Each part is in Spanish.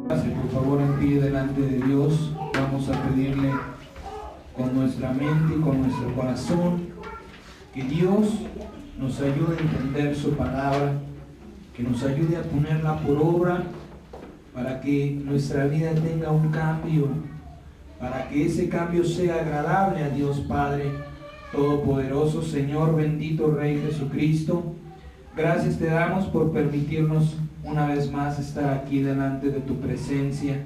Por favor, en pie delante de Dios, vamos a pedirle con nuestra mente y con nuestro corazón que Dios nos ayude a entender su palabra, que nos ayude a ponerla por obra para que nuestra vida tenga un cambio, para que ese cambio sea agradable a Dios Padre Todopoderoso. Señor bendito Rey Jesucristo, gracias te damos por permitirnos una vez más estar aquí delante de tu presencia.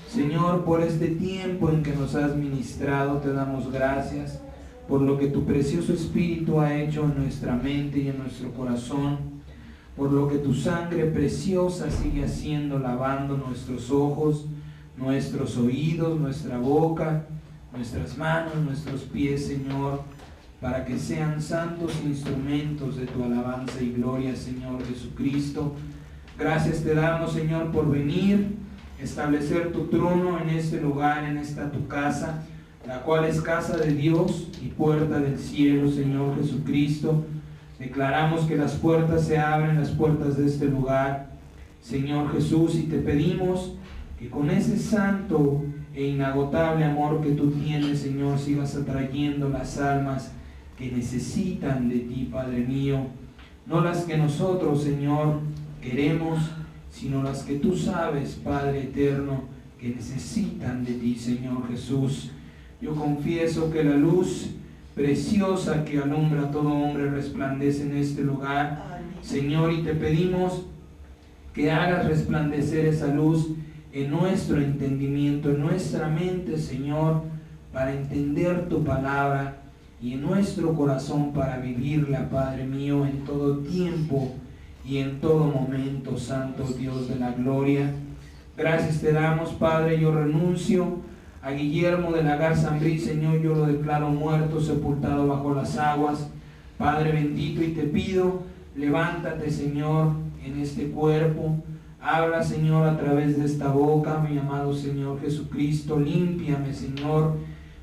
Señor, por este tiempo en que nos has ministrado, te damos gracias por lo que tu precioso Espíritu ha hecho en nuestra mente y en nuestro corazón, por lo que tu sangre preciosa sigue haciendo, lavando nuestros ojos, nuestros oídos, nuestra boca, nuestras manos, nuestros pies, Señor, para que sean santos instrumentos de tu alabanza y gloria, Señor Jesucristo. Gracias te damos, Señor, por venir, establecer tu trono en este lugar, en esta tu casa, la cual es casa de Dios y puerta del cielo, Señor Jesucristo. Declaramos que las puertas se abren, las puertas de este lugar, Señor Jesús, y te pedimos que con ese santo e inagotable amor que tú tienes, Señor, sigas atrayendo las almas que necesitan de ti, Padre mío, no las que nosotros, Señor, queremos, sino las que tú sabes, Padre eterno, que necesitan de ti, Señor Jesús. Yo confieso que la luz preciosa que alumbra a todo hombre resplandece en este lugar, Señor, y te pedimos que hagas resplandecer esa luz en nuestro entendimiento, en nuestra mente, Señor, para entender tu palabra, y en nuestro corazón para vivirla, Padre mío, en todo tiempo y en todo momento, Santo Dios de la gloria. Gracias te damos, Padre. Yo renuncio a Guillermo de la Garza Ambrí, Señor, yo lo declaro muerto, sepultado bajo las aguas, Padre bendito, y te pido, levántate, Señor, en este cuerpo, habla, Señor, a través de esta boca, mi amado Señor Jesucristo, límpiame, Señor,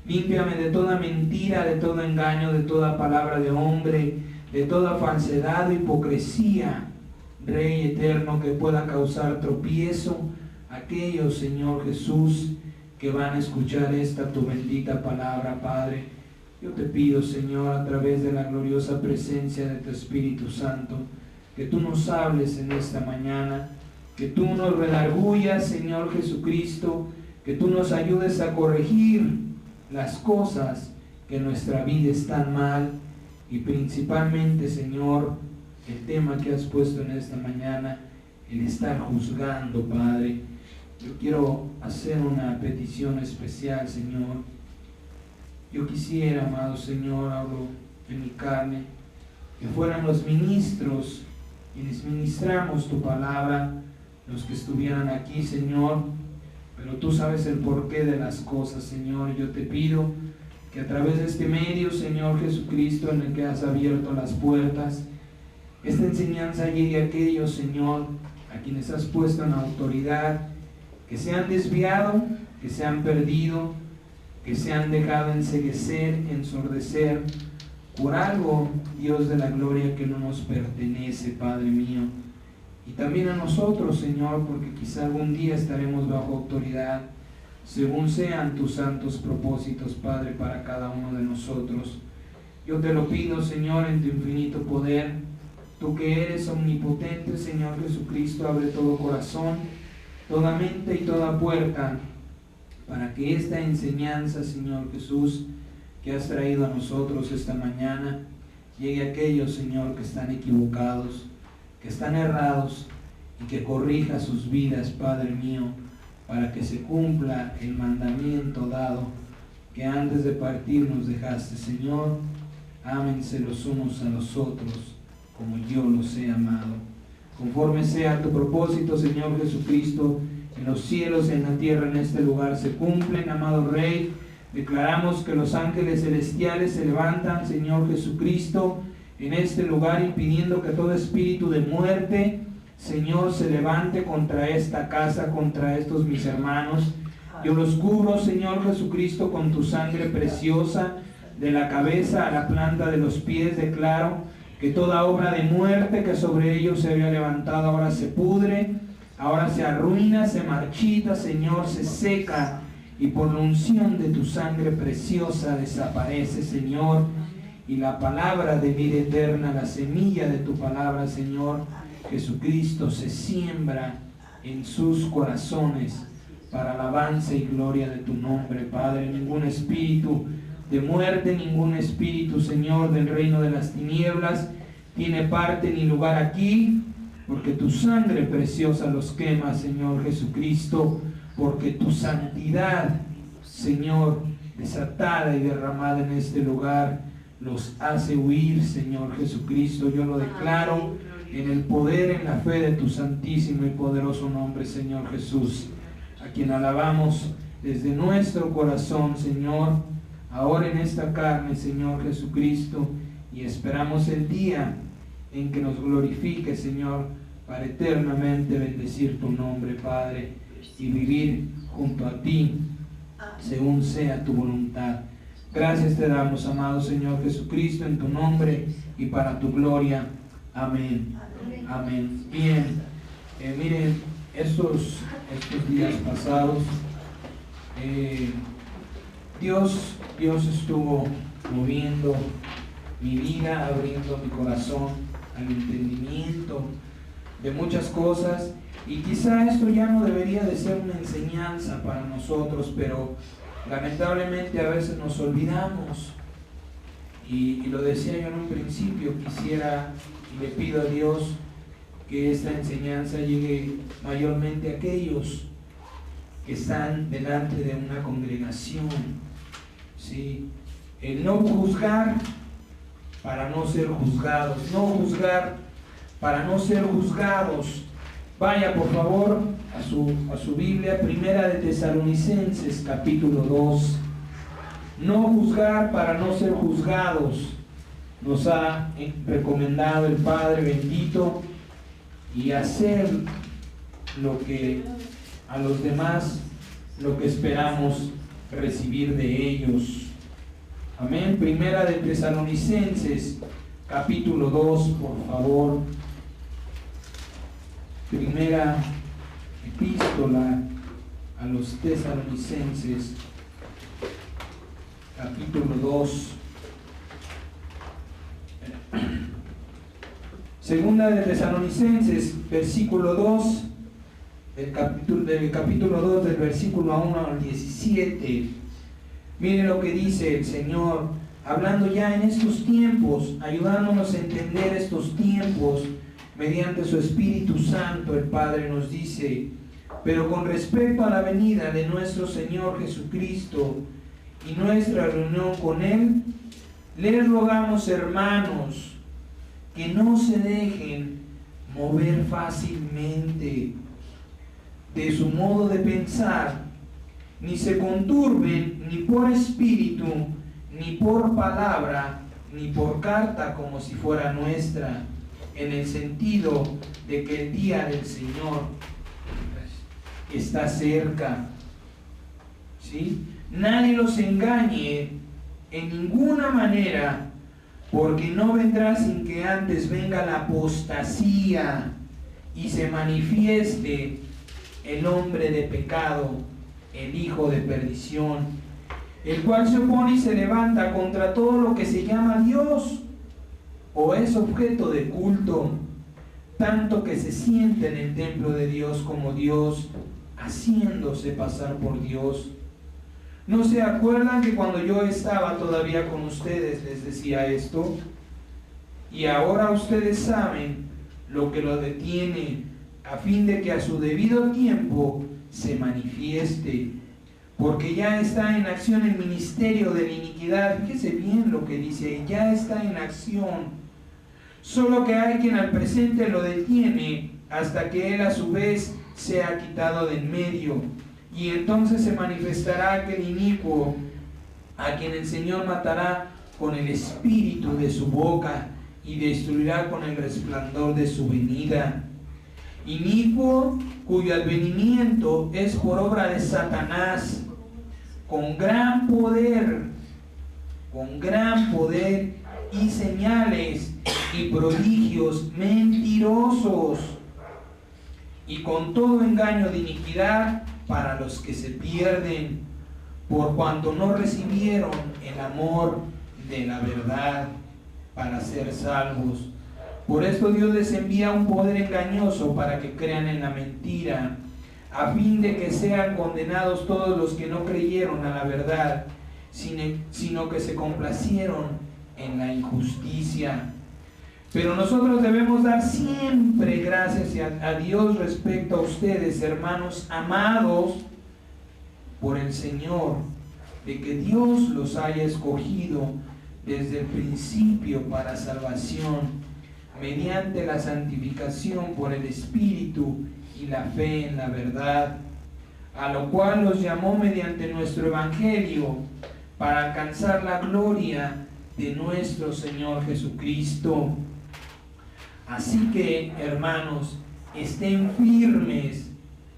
límpiame de toda mentira, de todo engaño, de toda palabra de hombre, de toda falsedad o hipocresía, Rey eterno, que pueda causar tropiezo a aquellos, Señor Jesús, que van a escuchar esta tu bendita palabra, Padre. Yo te pido, Señor, a través de la gloriosa presencia de tu Espíritu Santo, que tú nos hables en esta mañana, que tú nos redarguyas, Señor Jesucristo, que tú nos ayudes a corregir las cosas que en nuestra vida están mal, y principalmente, Señor, el tema que has puesto en esta mañana, el estar juzgando, Padre. Yo quiero hacer una petición especial, Señor. Yo quisiera, amado Señor, hablo de mi carne, que fueran los ministros quienes ministramos tu palabra, los que estuvieran aquí, Señor, pero tú sabes el porqué de las cosas, Señor. Yo te pido que a través de este medio, Señor Jesucristo, en el que has abierto las puertas, esta enseñanza llegue a aquellos, Señor, a quienes has puesto en autoridad, que se han desviado, que se han perdido, que se han dejado enceguecer, ensordecer por algo, Dios de la gloria, que no nos pertenece, Padre mío. Y también a nosotros, Señor, porque quizá algún día estaremos bajo autoridad, según sean tus santos propósitos, Padre, para cada uno de nosotros. Yo te lo pido, Señor, en tu infinito poder, tú que eres omnipotente, Señor Jesucristo, abre todo corazón, toda mente y toda puerta, para que esta enseñanza, Señor Jesús, que has traído a nosotros esta mañana, llegue a aquellos, Señor, que están equivocados, que están errados, y que corrija sus vidas, Padre mío, para que se cumpla el mandamiento dado, que antes de partir nos dejaste, Señor. Ámense los unos a los otros, como yo los he amado. Conforme sea tu propósito, Señor Jesucristo, en los cielos, en la tierra, en este lugar se cumplen, amado Rey. Declaramos que los ángeles celestiales se levantan, Señor Jesucristo, en este lugar, impidiendo que todo espíritu de muerte, Señor, se levante contra esta casa, contra estos mis hermanos. Yo los cubro, Señor Jesucristo, con tu sangre preciosa, de la cabeza a la planta de los pies. Declaro que toda obra de muerte que sobre ellos se había levantado ahora se pudre, ahora se arruina, se marchita, Señor, se seca, y por la unción de tu sangre preciosa desaparece, Señor, y la palabra de vida eterna, la semilla de tu palabra, Señor Jesucristo, se siembra en sus corazones para alabanza y gloria de tu nombre, Padre. Ningún espíritu de muerte, ningún espíritu, Señor, del reino de las tinieblas tiene parte ni lugar aquí, porque tu sangre preciosa los quema, Señor Jesucristo, porque tu santidad, Señor, desatada y derramada en este lugar, los hace huir, Señor Jesucristo. Yo lo declaro en el poder, en la fe de tu santísimo y poderoso nombre, Señor Jesús, a quien alabamos desde nuestro corazón, Señor, ahora en esta carne, Señor Jesucristo, y esperamos el día en que nos glorifique, Señor, para eternamente bendecir tu nombre, Padre, y vivir junto a ti, según sea tu voluntad. Gracias te damos, amado Señor Jesucristo, en tu nombre y para tu gloria. Amén. Amén. Bien, miren, estos días pasados, Dios estuvo moviendo mi vida, abriendo mi corazón al entendimiento de muchas cosas, y quizá esto ya no debería de ser una enseñanza para nosotros, pero lamentablemente a veces nos olvidamos, y lo decía yo en un principio, quisiera y le pido a Dios que esta enseñanza llegue mayormente a aquellos que están delante de una congregación, ¿sí? El no juzgar para no ser juzgados, no juzgar para no ser juzgados. Vaya por favor a su Biblia, Primera de Tesalonicenses capítulo 2. No juzgar para no ser juzgados, nos ha recomendado el Padre bendito, y hacer lo que a los demás, lo que esperamos recibir de ellos. Amén. Primera de Tesalonicenses capítulo 2, por favor. Primera epístola a los Tesalonicenses capítulo 2. Segunda de Tesalonicenses, versículo 2, del capítulo 2, del versículo 1 al 17. Miren lo que dice el Señor, hablando ya en estos tiempos, ayudándonos a entender estos tiempos, mediante su Espíritu Santo. El Padre nos dice: pero con respecto a la venida de nuestro Señor Jesucristo y nuestra reunión con Él, les rogamos, hermanos, que no se dejen mover fácilmente de su modo de pensar, ni se conturben ni por espíritu, ni por palabra, ni por carta como si fuera nuestra, en el sentido de que el día del Señor está cerca. ¿Sí? Nadie los engañe en ninguna manera, porque no vendrá sin que antes venga la apostasía y se manifieste el hombre de pecado, el hijo de perdición, el cual se opone y se levanta contra todo lo que se llama Dios o es objeto de culto, tanto que se siente en el templo de Dios como Dios, haciéndose pasar por Dios. ¿No se acuerdan que cuando yo estaba todavía con ustedes les decía esto? Y ahora ustedes saben lo que lo detiene, a fin de que a su debido tiempo se manifieste, porque ya está en acción el ministerio de la iniquidad. Fíjese bien lo que dice, ya está en acción. Solo que hay quien al presente lo detiene hasta que él a su vez sea quitado de en medio. Y entonces se manifestará aquel inicuo, a quien el Señor matará con el espíritu de su boca y destruirá con el resplandor de su venida. Inicuo cuyo advenimiento es por obra de Satanás, con gran poder y señales y prodigios mentirosos, y con todo engaño de iniquidad para los que se pierden, por cuanto no recibieron el amor de la verdad para ser salvos. Por esto Dios les envía un poder engañoso para que crean en la mentira, a fin de que sean condenados todos los que no creyeron a la verdad, sino que se complacieron en la injusticia. Pero nosotros debemos dar siempre gracias a Dios respecto a ustedes, hermanos amados por el Señor, de que Dios los haya escogido desde el principio para salvación, mediante la santificación por el Espíritu y la fe en la verdad, a lo cual los llamó mediante nuestro Evangelio, para alcanzar la gloria de nuestro Señor Jesucristo. Así que, hermanos, estén firmes,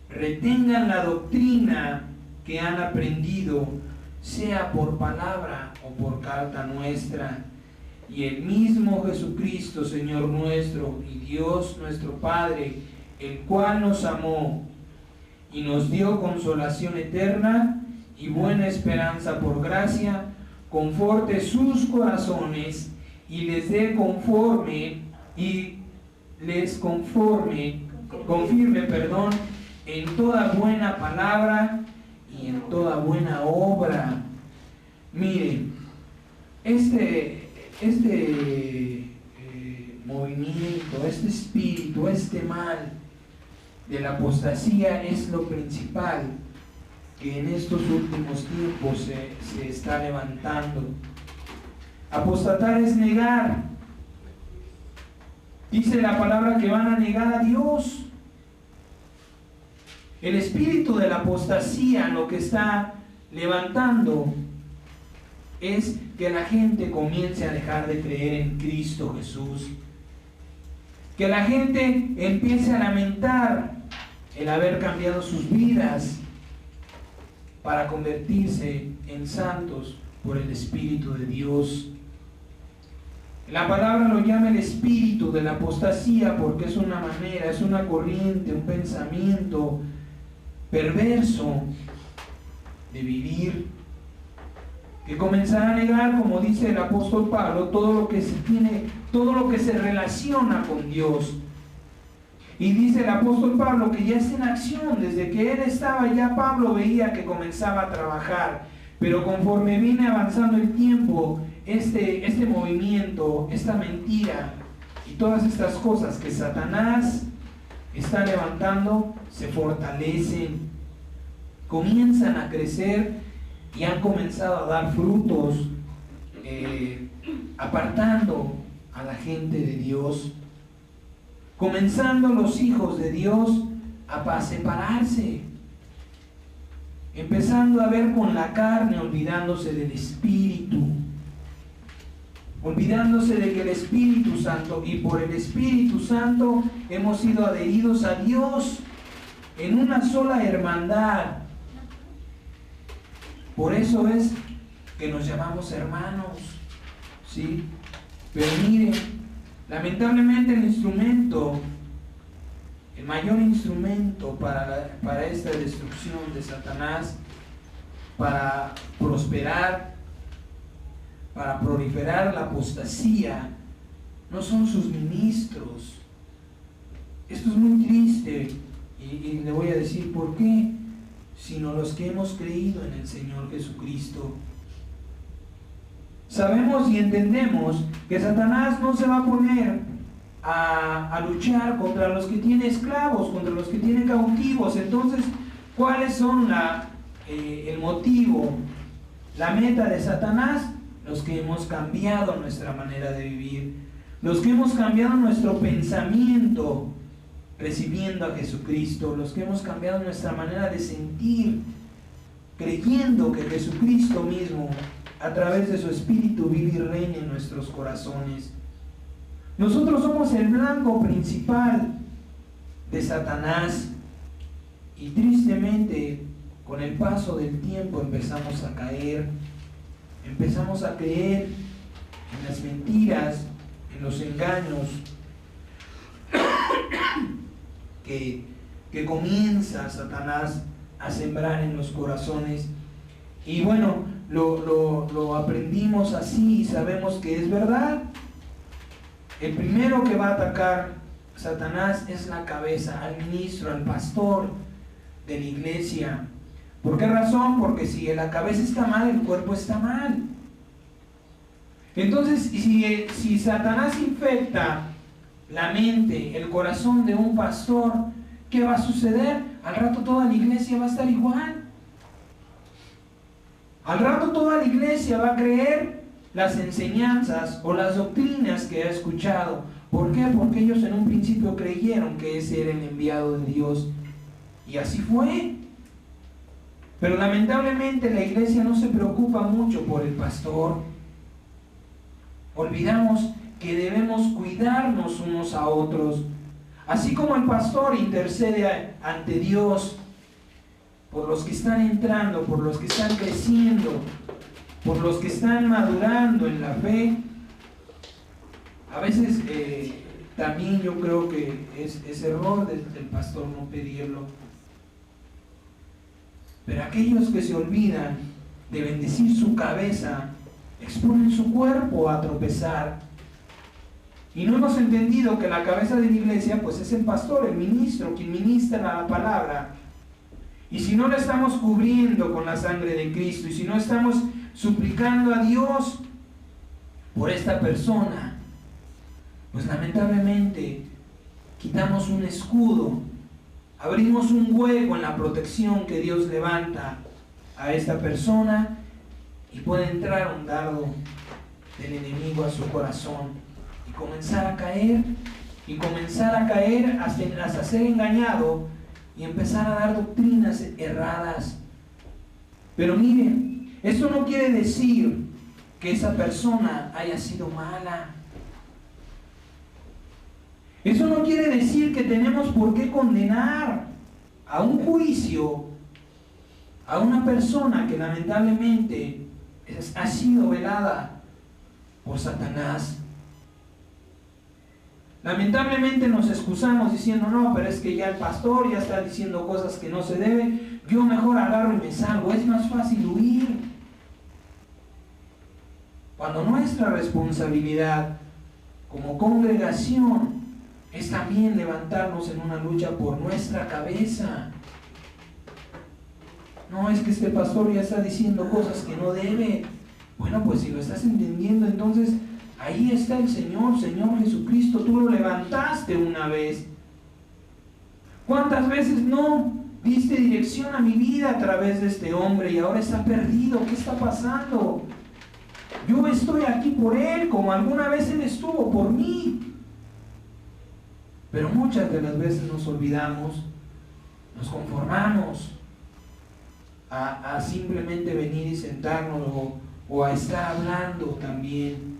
retengan la doctrina que han aprendido, sea por palabra o por carta nuestra, y el mismo Jesucristo, Señor nuestro, y Dios nuestro Padre, el cual nos amó y nos dio consolación eterna y buena esperanza por gracia, conforte sus corazones y les dé confirme, en toda buena palabra y en toda buena obra. Miren, movimiento, este espíritu, este mal de la apostasía es lo principal que en estos últimos tiempos se está levantando. Apostatar es negar. Dice la palabra que van a negar a Dios. El espíritu de la apostasía lo que está levantando es que la gente comience a dejar de creer en Cristo Jesús. Que la gente empiece a lamentar el haber cambiado sus vidas para convertirse en santos por el Espíritu de Dios. La palabra lo llama el espíritu de la apostasía porque es una manera, es una corriente, un pensamiento perverso de vivir, que comenzará a negar, como dice el apóstol Pablo, todo lo que se relaciona con Dios. Y dice el apóstol Pablo que ya está en acción. Desde que él estaba, ya Pablo veía que comenzaba a trabajar. Pero conforme viene avanzando el tiempo, este movimiento, esta mentira y todas estas cosas que Satanás está levantando, se fortalecen, comienzan a crecer y han comenzado a dar frutos, apartando a la gente de Dios, comenzando los hijos de Dios a separarse, empezando a ver con la carne, olvidándose del Espíritu, olvidándose de que el Espíritu Santo, y por el Espíritu Santo hemos sido adheridos a Dios en una sola hermandad. Por eso es que nos llamamos hermanos, ¿sí? Pero miren, lamentablemente el mayor instrumento para esta destrucción de Satanás, para prosperar, para proliferar la apostasía, no son sus ministros. Esto es muy triste y le voy a decir por qué, sino los que hemos creído en el Señor Jesucristo. Sabemos y entendemos que Satanás no se va a poner a luchar contra los que tienen esclavos, contra los que tienen cautivos. Entonces, ¿cuáles son el motivo, la meta de Satanás? Los que hemos cambiado nuestra manera de vivir, los que hemos cambiado nuestro pensamiento recibiendo a Jesucristo, los que hemos cambiado nuestra manera de sentir, creyendo que Jesucristo mismo, a través de su Espíritu, vive y reina en nuestros corazones. Nosotros somos el blanco principal de Satanás y tristemente con el paso del tiempo empezamos a caer, empezamos a creer en las mentiras, en los engaños que que comienza Satanás a sembrar en los corazones. Y bueno, lo aprendimos así y sabemos que es verdad. El primero que va a atacar Satanás es la cabeza, al ministro, al pastor de la iglesia. ¿Por qué razón? Porque si la cabeza está mal, el cuerpo está mal. Entonces, si Satanás infecta la mente, el corazón de un pastor, ¿qué va a suceder? Al rato toda la iglesia va a estar igual. Al rato toda la iglesia va a creer las enseñanzas o las doctrinas que ha escuchado. ¿Por qué? Porque ellos en un principio creyeron que ese era el enviado de Dios. Y así fue. Pero lamentablemente la iglesia no se preocupa mucho por el pastor. Olvidamos que debemos cuidarnos unos a otros. Así como el pastor intercede ante Dios por los que están entrando, por los que están creciendo, por los que están madurando en la fe, a veces también yo creo que es error del pastor no pedirlo. Pero aquellos que se olvidan de bendecir su cabeza, exponen su cuerpo a tropezar. Y no hemos entendido que la cabeza de la iglesia pues es el pastor, el ministro, quien ministra la palabra. Y si no lo estamos cubriendo con la sangre de Cristo, y si no estamos suplicando a Dios por esta persona, pues lamentablemente quitamos un escudo, abrimos un hueco en la protección que Dios levanta a esta persona, y puede entrar un dardo del enemigo a su corazón y comenzar a caer hasta ser engañado y empezar a dar doctrinas erradas. Pero miren, esto no quiere decir que esa persona haya sido mala. Eso no quiere decir que tenemos por qué condenar a un juicio a una persona que lamentablemente ha sido velada por Satanás. Lamentablemente nos excusamos diciendo, no, pero es que ya el pastor ya está diciendo cosas que no se debe, yo mejor agarro y me salgo, es más fácil huir. Cuando nuestra responsabilidad como congregación es también levantarnos en una lucha por nuestra cabeza. No, es que este pastor ya está diciendo cosas que no debe. Bueno, pues si lo estás entendiendo, entonces ahí está el Señor Jesucristo. Tú lo levantaste una vez. ¿Cuántas veces no diste dirección a mi vida a través de este hombre y ahora está perdido? ¿Qué está pasando? Yo estoy aquí por él, como alguna vez él estuvo por mí. Pero muchas de las veces nos olvidamos, nos conformamos a simplemente venir y sentarnos o a estar hablando también.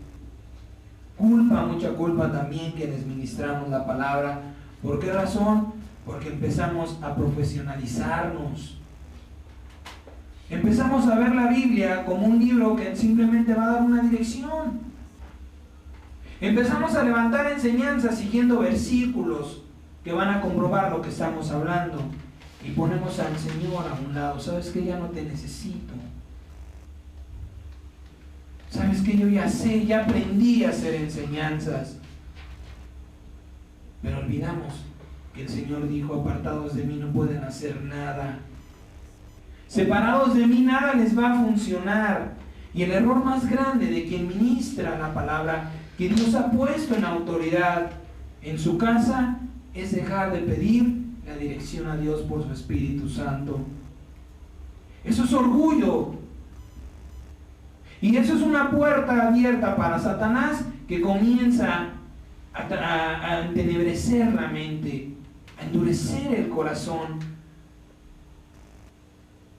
Mucha culpa también quienes ministramos la palabra. ¿Por qué razón? Porque empezamos a profesionalizarnos. Empezamos a ver la Biblia como un libro que simplemente va a dar una dirección. Empezamos a levantar enseñanzas siguiendo versículos que van a comprobar lo que estamos hablando. Y ponemos al Señor a un lado. ¿Sabes qué? Ya no te necesito. ¿Sabes qué? Yo ya sé, ya aprendí a hacer enseñanzas. Pero olvidamos que el Señor dijo, apartados de mí no pueden hacer nada. Separados de mí nada les va a funcionar. Y el error más grande de quien ministra la palabra que Dios ha puesto en autoridad en su casa es dejar de pedir la dirección a Dios por su Espíritu Santo. Eso es orgullo. Y eso es una puerta abierta para Satanás que comienza a entenebrecer la mente, a endurecer el corazón.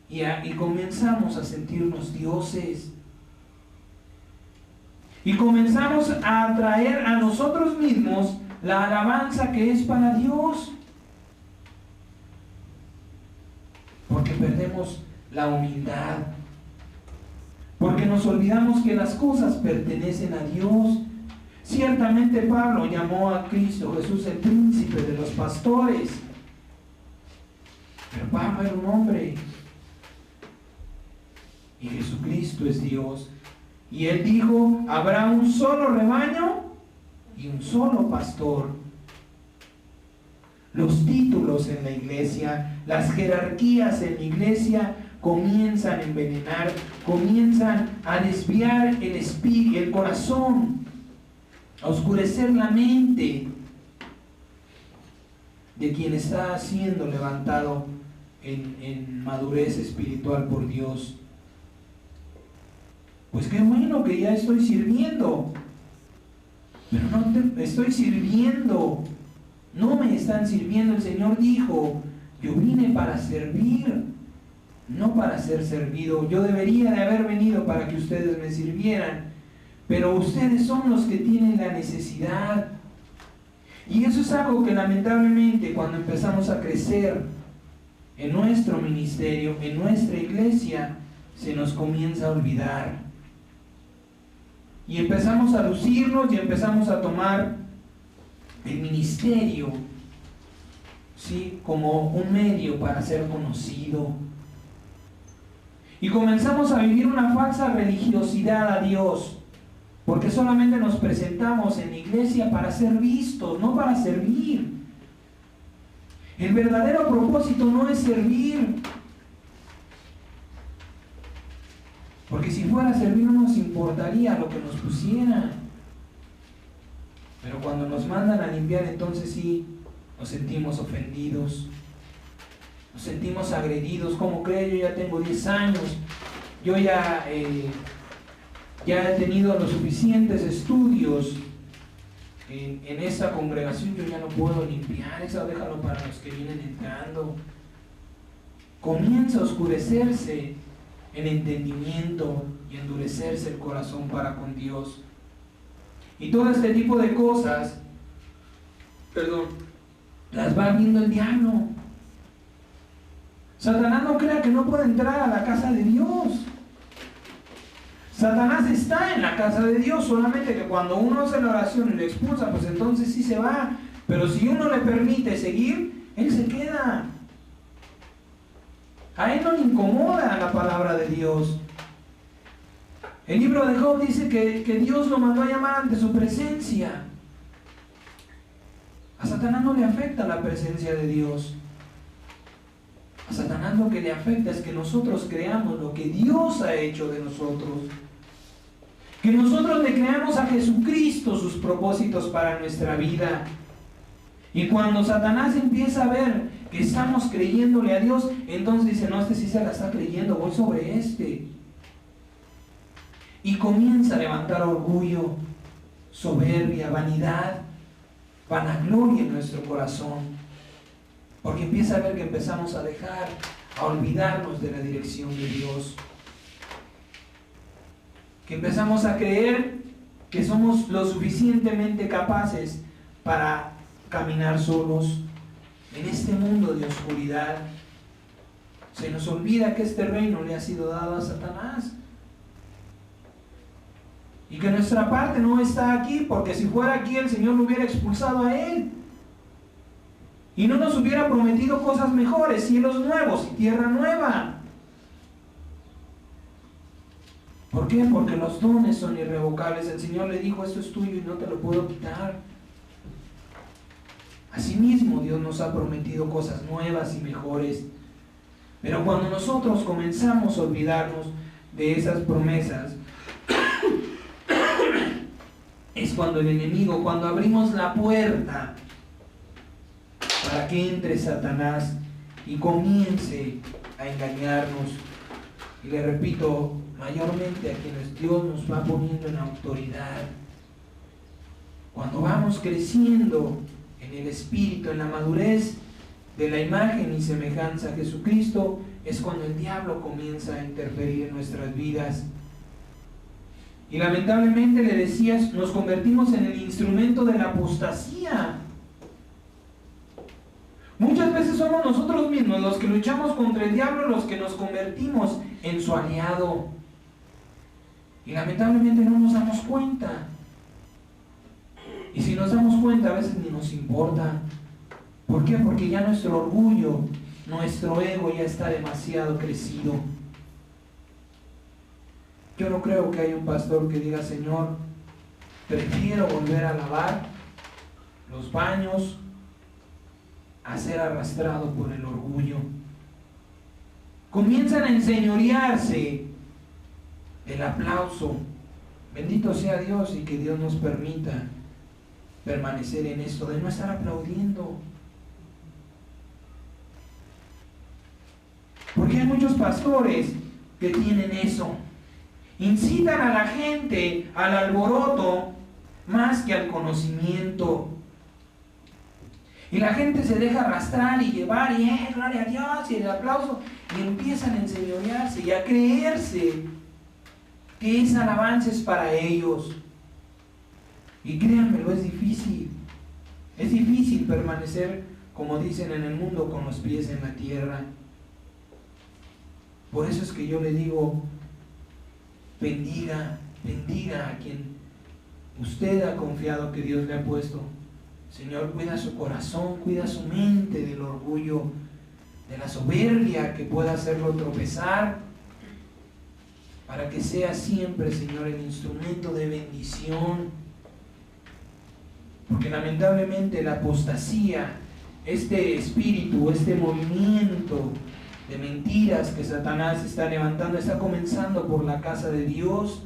Y comenzamos a sentirnos dioses. Y comenzamos a atraer a nosotros mismos la alabanza que es para Dios. Porque perdemos la humildad. Porque nos olvidamos que las cosas pertenecen a Dios. Ciertamente Pablo llamó a Cristo Jesús el príncipe de los pastores. Pero Pablo era un hombre. Y Jesucristo es Dios. Y Él dijo, habrá un solo rebaño y un solo pastor. Los títulos en la iglesia, las jerarquías en la iglesia comienzan a envenenar, comienzan a desviar el espíritu, el corazón, a oscurecer la mente de quien está siendo levantado en madurez espiritual por Dios. Pues qué bueno que ya estoy sirviendo, pero no estoy sirviendo, no me están sirviendo. El Señor dijo, yo vine para servir, no para ser servido. Yo debería de haber venido para que ustedes me sirvieran, pero ustedes son los que tienen la necesidad. Y eso es algo que lamentablemente cuando empezamos a crecer en nuestro ministerio, en nuestra iglesia, se nos comienza a olvidar. Y empezamos a lucirnos y empezamos a tomar el ministerio, ¿sí?, como un medio para ser conocido. Y comenzamos a vivir una falsa religiosidad a Dios, porque solamente nos presentamos en la iglesia para ser vistos, no para servir. El verdadero propósito no es servir, porque si fuera a servir no nos importaría lo que nos pusieran. Pero cuando nos mandan a limpiar, entonces sí nos sentimos ofendidos, nos sentimos agredidos. ¿Cómo cree? Yo ya tengo 10 años, yo ya he tenido los suficientes estudios en esta congregación, yo ya no puedo limpiar, eso déjalo para los que vienen entrando. Comienza a oscurecerse el entendimiento y endurecerse el corazón para con Dios. Y todo este tipo de cosas, las va viendo el diablo. Satanás no crea que no puede entrar a la casa de Dios. Satanás está en la casa de Dios, solamente que cuando uno hace la oración y lo expulsa, pues entonces sí se va. Pero si uno le permite seguir, él se queda. A él no le incomoda la palabra de Dios. El libro de Job dice que Dios lo mandó a llamar ante su presencia. A Satanás no le afecta la presencia de Dios. A Satanás lo que le afecta es que nosotros creamos lo que Dios ha hecho de nosotros. Que nosotros le creamos a Jesucristo sus propósitos para nuestra vida. Y cuando Satanás empieza a ver que estamos creyéndole a Dios, entonces dice, no, este sí se la está creyendo, voy sobre este. Y comienza a levantar orgullo, soberbia, vanidad, vanagloria en nuestro corazón. Porque empieza a ver que empezamos a dejar, a olvidarnos de la dirección de Dios. Que empezamos a creer que somos lo suficientemente capaces para caminar solos en este mundo de oscuridad. Se nos olvida que este reino le ha sido dado a Satanás y que nuestra parte no está aquí, porque si fuera aquí el Señor lo hubiera expulsado a él y no nos hubiera prometido cosas mejores, cielos nuevos y tierra nueva. ¿Por qué? Porque los dones son irrevocables. El Señor le dijo, esto es tuyo y no te lo puedo quitar. Asimismo, Dios nos ha prometido cosas nuevas y mejores. Pero cuando nosotros comenzamos a olvidarnos de esas promesas, es cuando el enemigo, cuando abrimos la puerta para que entre Satanás y comience a engañarnos. Y le repito, mayormente a quienes Dios nos va poniendo en autoridad. Cuando vamos creciendo en el Espíritu, en la madurez de la imagen y semejanza a Jesucristo, es cuando el diablo comienza a interferir en nuestras vidas. Y lamentablemente, le decías, nos convertimos en el instrumento de la apostasía. Muchas veces somos nosotros mismos los que luchamos contra el diablo, los que nos convertimos en su aliado. Y lamentablemente no nos damos cuenta. Y si nos damos cuenta, a veces ni nos importa. ¿Por qué? Porque ya nuestro orgullo, nuestro ego ya está demasiado crecido. Yo no creo que haya un pastor que diga: Señor, prefiero volver a lavar los baños a ser arrastrado por el orgullo. Comienzan a enseñorearse del aplauso. Bendito sea Dios, y que Dios nos permita permanecer en esto, de no estar aplaudiendo. Porque hay muchos pastores que tienen eso. Incitan a la gente al alboroto más que al conocimiento. Y la gente se deja arrastrar y llevar, y gloria a Dios, y el aplauso, y empiezan a enseñorearse y a creerse que esa alabanza es para ellos. Y créanmelo, es difícil. Es difícil permanecer, como dicen en el mundo, con los pies en la tierra. Por eso es que yo le digo: bendiga a quien usted ha confiado que Dios le ha puesto. Señor, cuida su corazón, cuida su mente del orgullo, de la soberbia que pueda hacerlo tropezar, para que sea siempre, Señor, el instrumento de bendición. Porque lamentablemente la apostasía, este espíritu, este movimiento de mentiras que Satanás está levantando, está comenzando por la casa de Dios,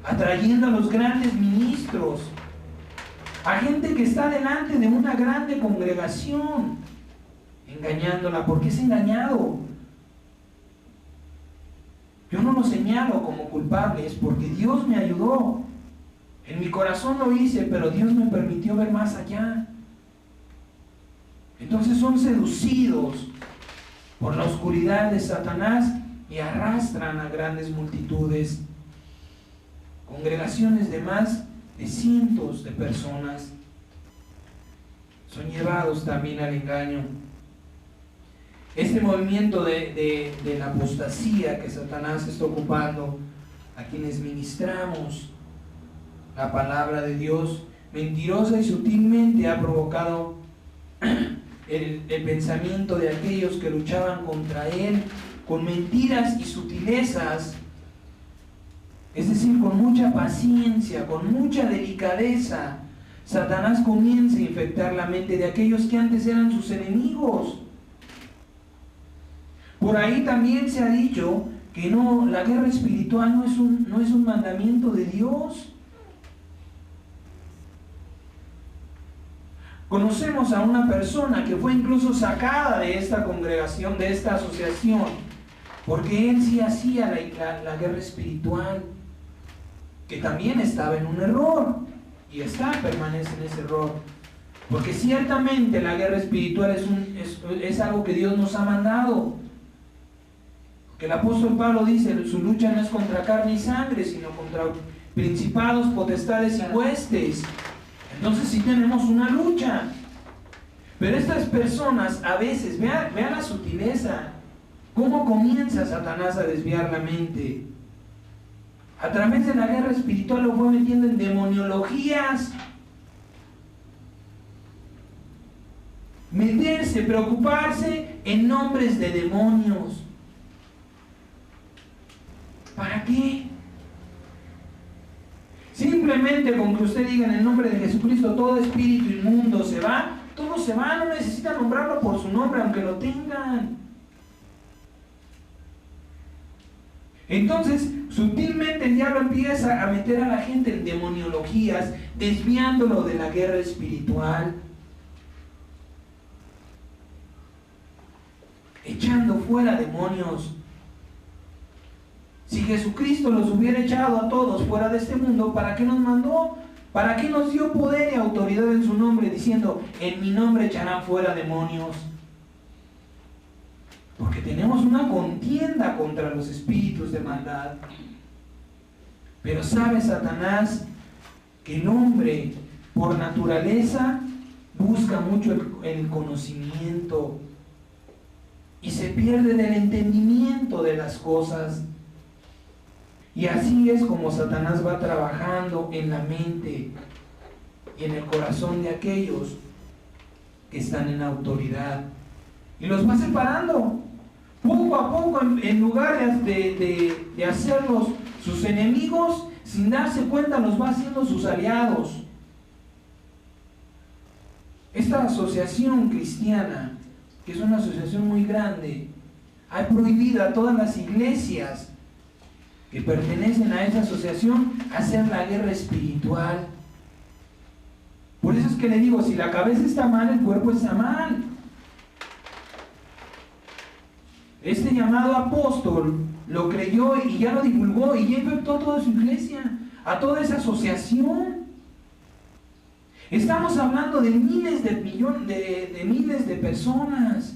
atrayendo a los grandes ministros, a gente que está delante de una grande congregación, engañándola. ¿Por qué es engañado? Yo no lo señalo como culpable, es porque Dios me ayudó. En mi corazón lo hice, pero Dios me permitió ver más allá. Entonces son seducidos por la oscuridad de Satanás y arrastran a grandes multitudes, congregaciones de más de cientos de personas. Son llevados también al engaño. Este movimiento de la apostasía que Satanás está ocupando a quienes ministramos la palabra de Dios, mentirosa y sutilmente ha provocado el pensamiento de aquellos que luchaban contra él con mentiras y sutilezas, es decir, con mucha paciencia, con mucha delicadeza. Satanás comienza a infectar la mente de aquellos que antes eran sus enemigos. Por ahí también se ha dicho que no, la guerra espiritual no es un mandamiento de Dios. Conocemos a una persona que fue incluso sacada de esta congregación, de esta asociación, porque él sí hacía la guerra espiritual, que también estaba en un error, y permanece en ese error, porque ciertamente la guerra espiritual es algo que Dios nos ha mandado, que el apóstol Pablo dice: su lucha no es contra carne y sangre, sino contra principados, potestades y huestes. Entonces sí tenemos una lucha. Pero estas personas a veces, vean la sutileza, cómo comienza Satanás a desviar la mente. A través de la guerra espiritual lo fue metiendo en demoniologías. Meterse, preocuparse en nombres de demonios. ¿Para qué? Simplemente con que usted diga en el nombre de Jesucristo, todo espíritu inmundo se va, todo se va, no necesita nombrarlo por su nombre, aunque lo tengan. Entonces, sutilmente el diablo empieza a meter a la gente en demoniologías, desviándolo de la guerra espiritual, echando fuera demonios. Si Jesucristo los hubiera echado a todos fuera de este mundo, ¿para qué nos mandó? ¿Para qué nos dio poder y autoridad en su nombre, diciendo: en mi nombre echarán fuera demonios? Porque tenemos una contienda contra los espíritus de maldad. Pero sabe Satanás que el hombre, por naturaleza, busca mucho el conocimiento y se pierde del entendimiento de las cosas. Y así es como Satanás va trabajando en la mente y en el corazón de aquellos que están en autoridad. y los va separando. Poco a poco, en lugar de hacerlos sus enemigos, sin darse cuenta los va haciendo sus aliados. Esta asociación cristiana, que es una asociación muy grande, ha prohibido a todas las iglesias que pertenecen a esa asociación hacer la guerra espiritual. Por eso es que le digo, si la cabeza está mal, el cuerpo está mal. Este llamado apóstol lo creyó y ya lo divulgó y ya infectó a toda su iglesia, a toda esa asociación. Estamos hablando de miles de personas.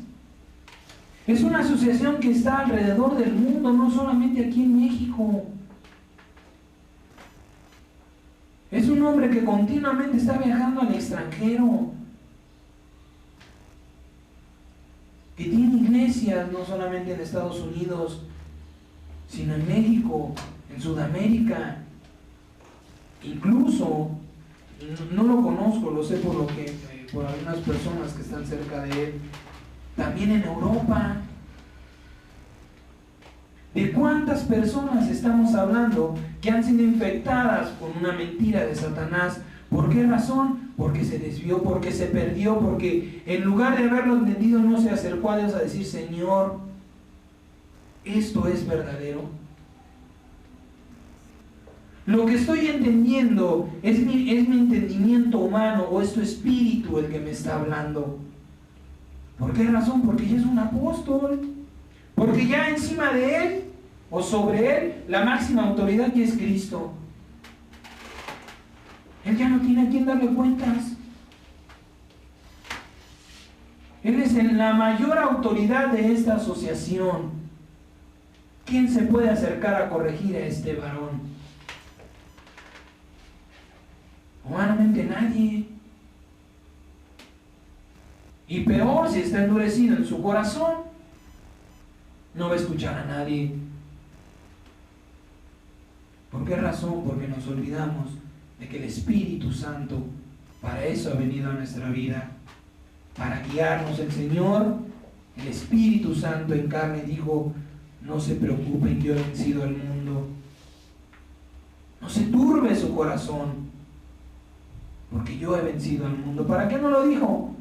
Es una asociación que está alrededor del mundo, no solamente aquí en México. Es un hombre que continuamente está viajando al extranjero, que tiene iglesias no solamente en Estados Unidos, sino en México, en Sudamérica. Incluso, no lo conozco, lo sé por algunas personas que están cerca de él, también en Europa. ¿De cuántas personas estamos hablando que han sido infectadas con una mentira de Satanás? ¿Por qué razón? Porque se desvió, porque se perdió, porque en lugar de haberlo entendido no se acercó a Dios a decir: Señor, ¿esto es verdadero? Lo que estoy entendiendo es mi entendimiento humano, o es tu espíritu el que me está hablando. ¿Por qué razón? Porque ya es un apóstol, porque ya encima de él o sobre él la máxima autoridad ya es Cristo. Él ya no tiene a quién darle cuentas. Él es la mayor autoridad de esta asociación. ¿Quién se puede acercar a corregir a este varón? Humanamente nadie. Y peor, si está endurecido en su corazón, no va a escuchar a nadie. ¿Por qué razón? Porque nos olvidamos de que el Espíritu Santo para eso ha venido a nuestra vida, para guiarnos. El Señor, el Espíritu Santo en carne, dijo: no se preocupen, yo he vencido al mundo. No se turbe su corazón, porque yo he vencido al mundo. ¿Para qué no lo dijo?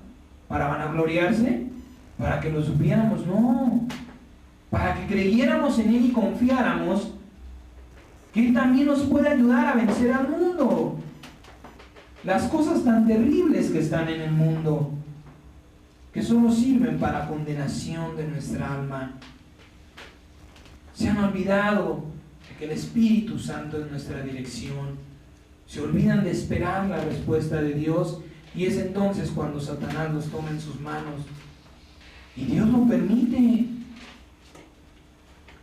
¿Para vanagloriarse? ¿Para que lo supiéramos? No, para que creyéramos en Él y confiáramos que Él también nos puede ayudar a vencer al mundo. Las cosas tan terribles que están en el mundo, que solo sirven para condenación de nuestra alma. Se han olvidado de que el Espíritu Santo es nuestra dirección. Se olvidan de esperar la respuesta de Dios, y es entonces cuando Satanás los toma en sus manos. Y Dios lo permite.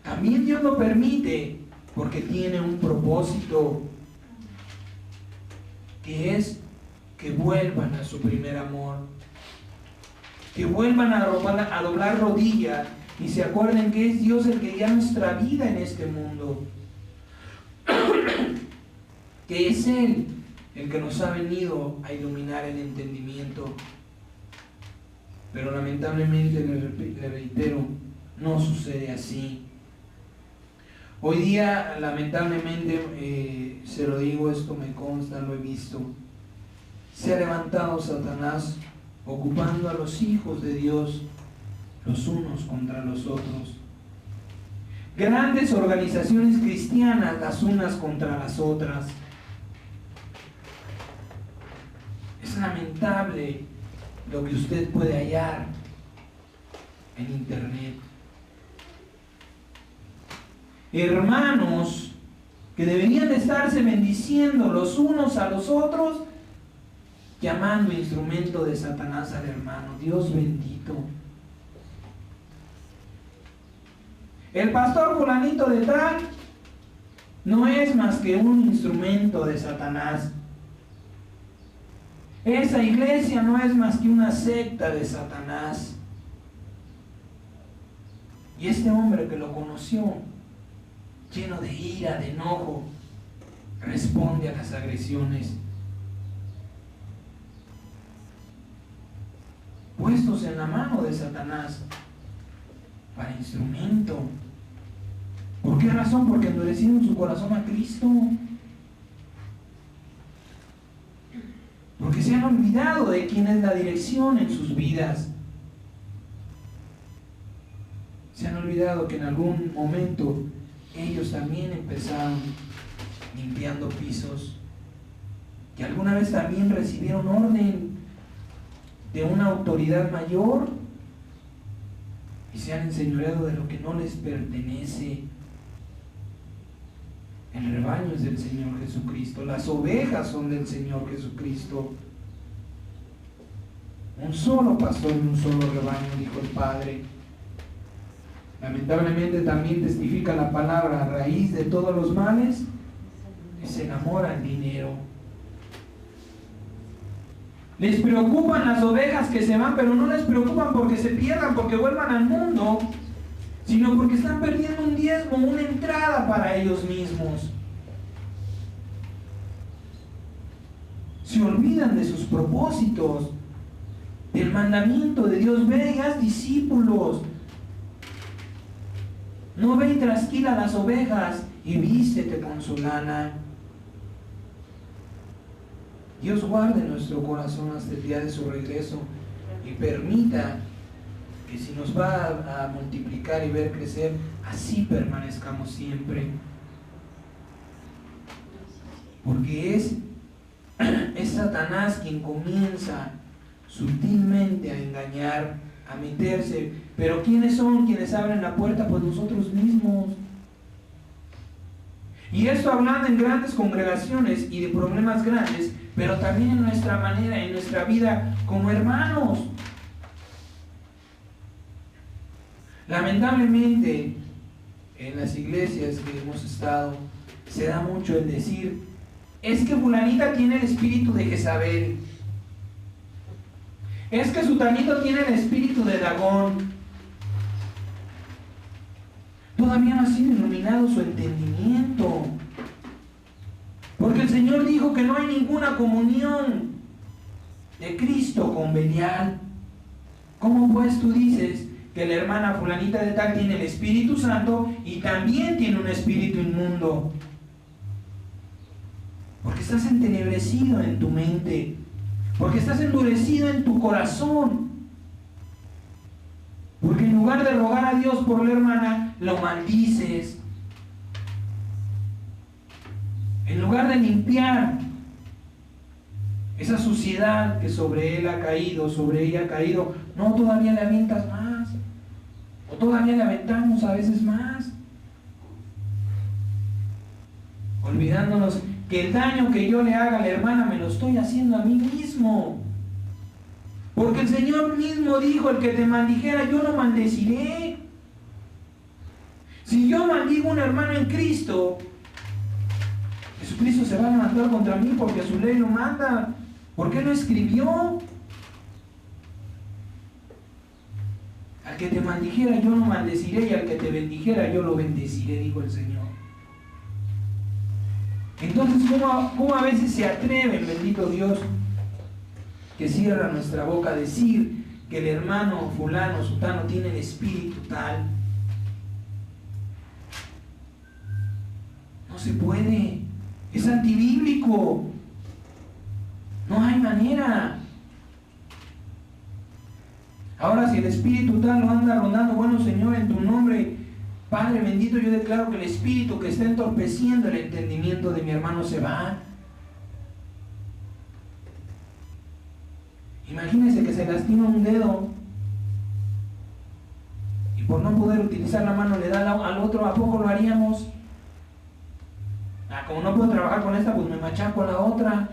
También Dios lo permite porque tiene un propósito, que es que vuelvan a su primer amor, que vuelvan a doblar rodillas y se acuerden que es Dios el que guía nuestra vida en este mundo, que es Él el que nos ha venido a iluminar el entendimiento. Pero lamentablemente, le reitero, no sucede así. Hoy día, lamentablemente, se lo digo, esto me consta, lo he visto, se ha levantado Satanás ocupando a los hijos de Dios los unos contra los otros. Grandes organizaciones cristianas las unas contra las otras. Es lamentable lo que usted puede hallar en internet. Hermanos que deberían de estarse bendiciendo los unos a los otros, llamando instrumento de Satanás al hermano. Dios bendito. El pastor fulanito de tal no es más que un instrumento de Satanás. Esa iglesia no es más que una secta de Satanás. Y este hombre que lo conoció, lleno de ira, de enojo, responde a las agresiones. puestos en la mano de Satanás para instrumento. ¿Por qué razón? Porque endurecieron su corazón a Cristo. Porque se han olvidado de quién es la dirección en sus vidas. Se han olvidado que en algún momento ellos también empezaron limpiando pisos, que alguna vez también recibieron orden de una autoridad mayor y se han enseñoreado de lo que no les pertenece. El rebaño es del Señor Jesucristo, las ovejas son del Señor Jesucristo. Un solo pastor y un solo rebaño, dijo el Padre. Lamentablemente también testifica la palabra: a raíz de todos los males se enamora el dinero. Les preocupan las ovejas que se van, pero no les preocupan porque se pierdan, porque vuelvan al mundo, sino porque están perdiendo un diezmo, una entrada para ellos mismos. Se olvidan de sus propósitos, del mandamiento de Dios: ve y haz discípulos. No ve y trasquila las ovejas y vístete con su lana. Dios guarde nuestro corazón hasta el día de su regreso y permita que si nos va a multiplicar y ver crecer, así permanezcamos siempre. Porque es Satanás quien comienza sutilmente a engañar, a meterse. Pero ¿quiénes son quienes abren la puerta? Pues nosotros mismos. Y esto hablando en grandes congregaciones y de problemas grandes, pero también en nuestra manera, en nuestra vida como hermanos. Lamentablemente, en las iglesias que hemos estado, se da mucho el decir: es que fulanita tiene el espíritu de Jezabel, es que sutanito tiene el espíritu de Dagón. Todavía no ha sido iluminado su entendimiento, porque el Señor dijo que no hay ninguna comunión de Cristo con Belial. ¿Cómo pues tú dices que la hermana fulanita de tal tiene el Espíritu Santo y también tiene un espíritu inmundo? Porque estás entenebrecido en tu mente, porque estás endurecido en tu corazón, porque en lugar de rogar a Dios por la hermana, lo maldices. En lugar de limpiar esa suciedad que sobre él ha caído, sobre ella ha caído, no, todavía le avientas más, o todavía le aventamos a veces más, olvidándonos que el daño que yo le haga a la hermana me lo estoy haciendo a mí mismo. Porque el Señor mismo dijo: el que te maldijera, yo no maldeciré. Si yo maldigo a un hermano en Cristo, Jesucristo se va a levantar contra mí porque su ley lo manda. ¿Por qué lo escribió? Al que te maldijera, yo no maldeciré, y al que te bendijera, yo lo bendeciré, dijo el Señor. Entonces, ¿cómo a veces se atreven, bendito Dios, que cierra nuestra boca a decir que el hermano fulano, sutano, tiene el espíritu tal? No se puede, es antibíblico, no hay manera. Ahora, si el espíritu tal lo anda rondando, bueno, Señor, en tu nombre, Padre bendito, yo declaro que el espíritu que está entorpeciendo el entendimiento de mi hermano se va. Imagínense que se lastima un dedo y por no poder utilizar la mano le da al otro. ¿A poco lo haríamos? Como no puedo trabajar con esta, pues me machaco la otra.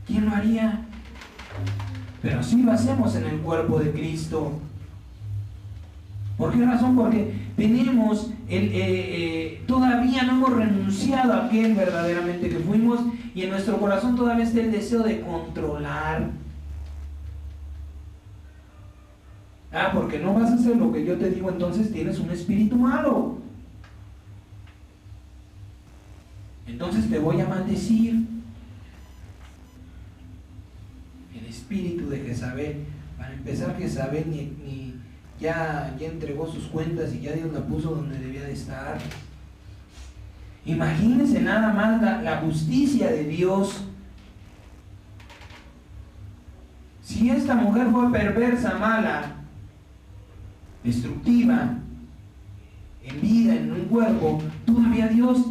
¿Quién lo haría? Pero sí lo hacemos en el cuerpo de Cristo. ¿Por qué razón? Porque tenemos todavía no hemos renunciado a aquel verdaderamente que fuimos, y en nuestro corazón todavía está el deseo de controlar. Porque no vas a hacer lo que yo te digo, entonces tienes un espíritu malo. Entonces te voy a maldecir. El espíritu de Jezabel Para empezar, Jezabel ya entregó sus cuentas y ya Dios la puso donde debía de estar. Imagínense nada más la justicia de Dios. Si esta mujer fue perversa, mala, destructiva, en vida, en un cuerpo, todavía Dios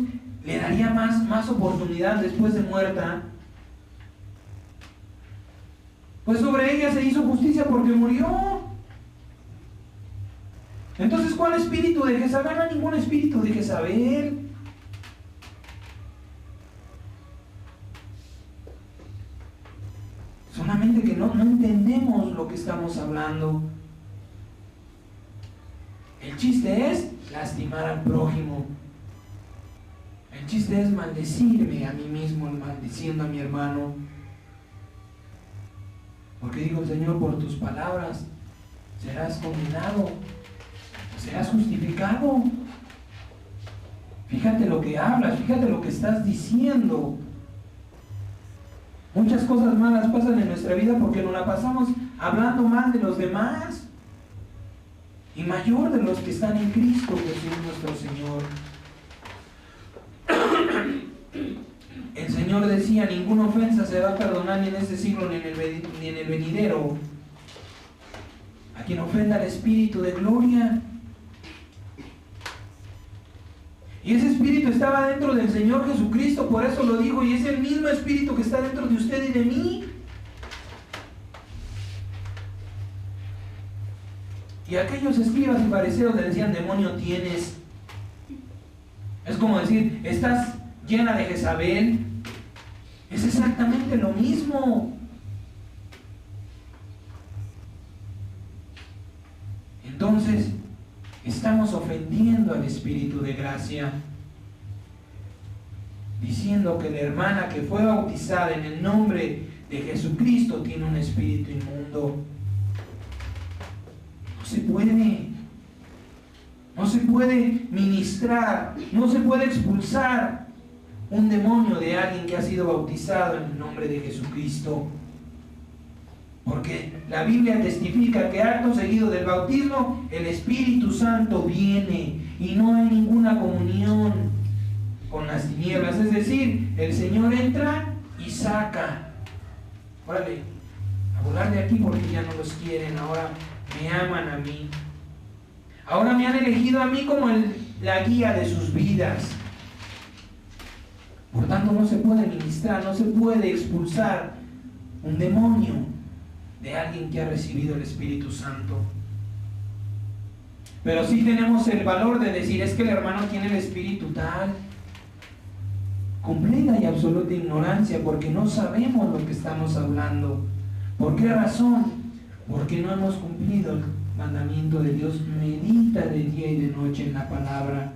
le daría más oportunidad después de muerta. Pues sobre ella se hizo justicia porque murió. Entonces, ¿cuál espíritu de Jezabel? No hay ningún espíritu de Jezabel. Solamente que no entendemos lo que estamos hablando. El chiste es lastimar al prójimo. El chiste es maldecirme a mí mismo, maldiciendo a mi hermano. Porque digo, Señor, por tus palabras serás condenado, serás justificado. Fíjate lo que hablas, fíjate lo que estás diciendo. Muchas cosas malas pasan en nuestra vida porque nos la pasamos hablando mal de los demás. Y mayor de los que están en Cristo Jesús nuestro Señor. El Señor decía, ninguna ofensa se va a perdonar ni en este siglo ni en el venidero a quien ofenda al Espíritu de gloria. Y ese Espíritu estaba dentro del Señor Jesucristo, por eso lo digo, y es el mismo Espíritu que está dentro de usted y de mí. Y aquellos escribas y fariseos le decían, demonio tienes. Es como decir, estás llena de Jezabel. Es exactamente lo mismo. Entonces, estamos ofendiendo al Espíritu de gracia, diciendo que la hermana que fue bautizada en el nombre de Jesucristo tiene un espíritu inmundo. No se puede ministrar, no se puede expulsar un demonio de alguien que ha sido bautizado en el nombre de Jesucristo. Porque la Biblia testifica que acto seguido del bautismo el Espíritu Santo viene y no hay ninguna comunión con las tinieblas. Es decir, el Señor entra y saca. Órale, a volar de aquí porque ya no los quieren, ahora me aman a mí. Ahora me han elegido a mí como la guía de sus vidas. Por tanto, no se puede ministrar, no se puede expulsar un demonio de alguien que ha recibido el Espíritu Santo. Pero sí tenemos el valor de decir, es que el hermano tiene el espíritu tal. Completa y absoluta ignorancia, porque no sabemos lo que estamos hablando. ¿Por qué razón? Porque no hemos cumplido el mandamiento de Dios. Medita de día y de noche en la palabra.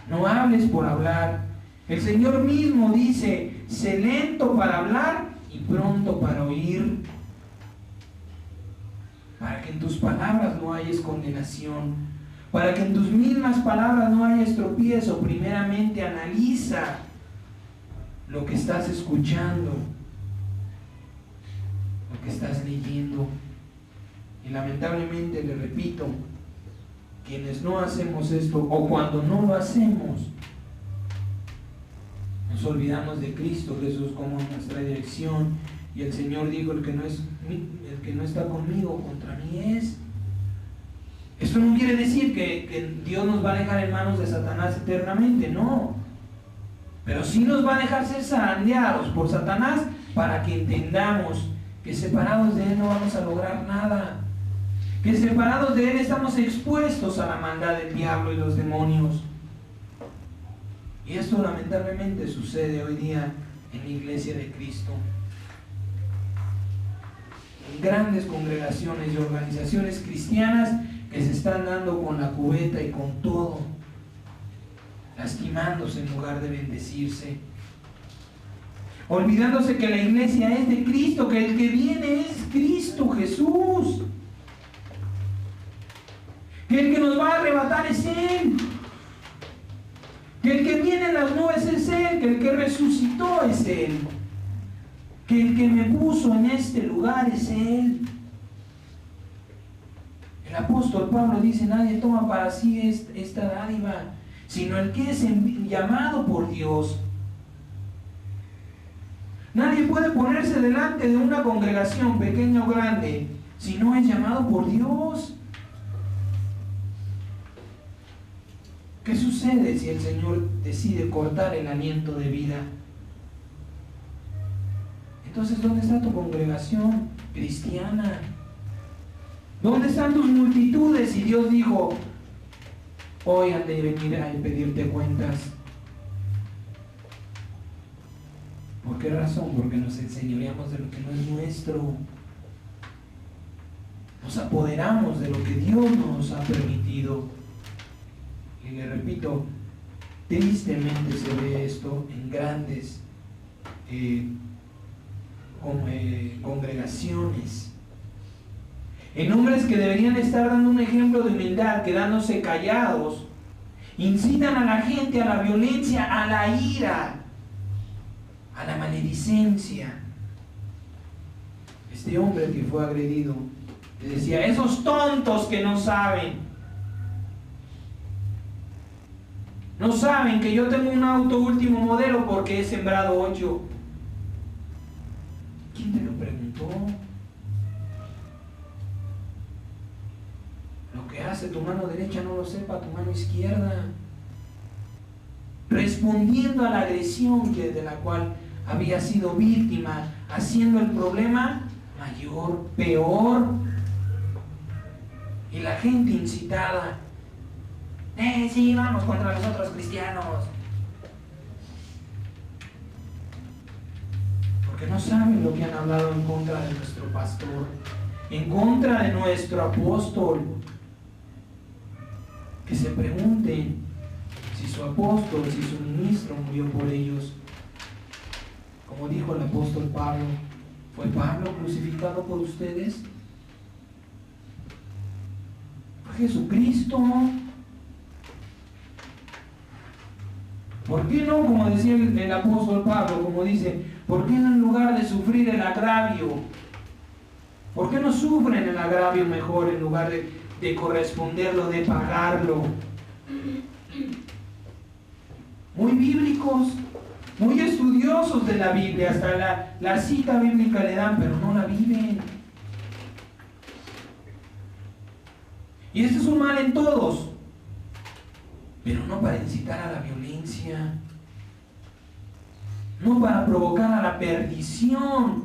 No hables por hablar. El Señor mismo dice, sé lento para hablar y pronto para oír, para que en tus palabras no haya condenación, para que en tus mismas palabras no haya tropiezo. Primeramente analiza lo que estás escuchando, lo que estás leyendo. Y lamentablemente, le repito, quienes no hacemos esto, o cuando no lo hacemos, nos olvidamos de Cristo Jesús como nuestra dirección. Y el Señor dijo, el que no está conmigo, contra mí es. Esto no quiere decir que Dios nos va a dejar en manos de Satanás eternamente, no. Pero sí nos va a dejar ser zarandeados por Satanás para que entendamos que separados de Él no vamos a lograr nada. Que separados de Él estamos expuestos a la maldad del diablo y los demonios. Y esto lamentablemente sucede hoy día en la iglesia de Cristo. En grandes congregaciones y organizaciones cristianas que se están dando con la cubeta y con todo, lastimándose en lugar de bendecirse, olvidándose que la iglesia es de Cristo, que el que viene es Cristo Jesús, que el que nos va a arrebatar es Él, que el que viene en las nubes es Él, que el que resucitó es Él, que el que me puso en este lugar es Él. El apóstol Pablo dice: nadie toma para sí esta dádiva, sino el que es llamado por Dios. Nadie puede ponerse delante de una congregación, pequeña o grande, si no es llamado por Dios. ¿Qué sucede si el Señor decide cortar el aliento de vida? Entonces, ¿dónde está tu congregación cristiana? ¿Dónde están tus multitudes? Y Dios dijo: hoy han de venir a pedirte cuentas. ¿Por qué razón? Porque nos enseñoreamos de lo que no es nuestro. Nos apoderamos de lo que Dios nos ha permitido. Y le repito, tristemente se ve esto en grandes congregaciones. En hombres que deberían estar dando un ejemplo de humildad, quedándose callados, incitan a la gente a la violencia, a la ira, a la maledicencia. Este hombre que fue agredido le decía: esos tontos que no saben que yo tengo un auto último modelo porque he sembrado 8. ¿Quién te lo preguntó? Lo que hace tu mano derecha no lo sepa tu mano izquierda. Respondiendo a la agresión de la cual había sido víctima, haciendo el problema mayor, peor. Y la gente incitada: sí, vamos contra los otros cristianos. Porque no saben lo que han hablado en contra de nuestro pastor, en contra de nuestro apóstol. Que se pregunten si su apóstol, si su ministro murió por ellos. Como dijo el apóstol Pablo: ¿fue Pablo crucificado por ustedes? ¿Fue Jesucristo? ¿Por qué no, como decía el apóstol Pablo, como dice, por qué no en lugar de sufrir el agravio, por qué no sufren el agravio mejor en lugar de corresponderlo, de pagarlo? Muy bíblicos, muy estudiosos de la Biblia, hasta la cita bíblica le dan, pero no la viven. Y este es un mal en todos, pero no para incitar a la violencia, no para provocar a la perdición,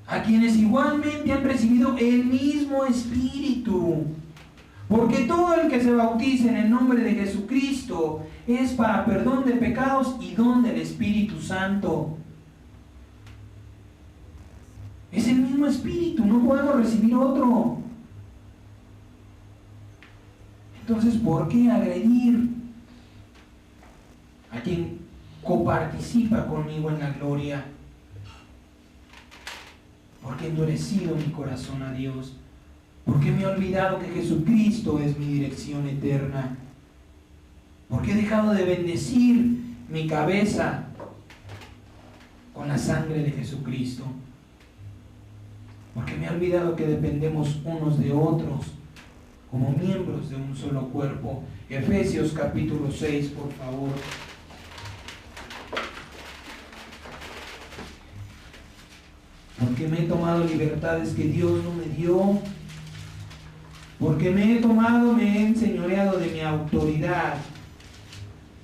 a quienes igualmente han recibido el mismo Espíritu. Porque todo el que se bautice en el nombre de Jesucristo es para perdón de pecados y don del Espíritu Santo. Es el mismo Espíritu, no podemos recibir otro. Entonces, ¿por qué agredir a quien coparticipa conmigo en la gloria? ¿Por qué he endurecido mi corazón a Dios? ¿Por qué me he olvidado que Jesucristo es mi dirección eterna? ¿Por qué he dejado de bendecir mi cabeza con la sangre de Jesucristo? Porque me he olvidado que dependemos unos de otros como miembros de un solo cuerpo. Efesios capítulo 6, por favor. Porque me he tomado libertades que Dios no me dio. Porque me he enseñoreado de mi autoridad.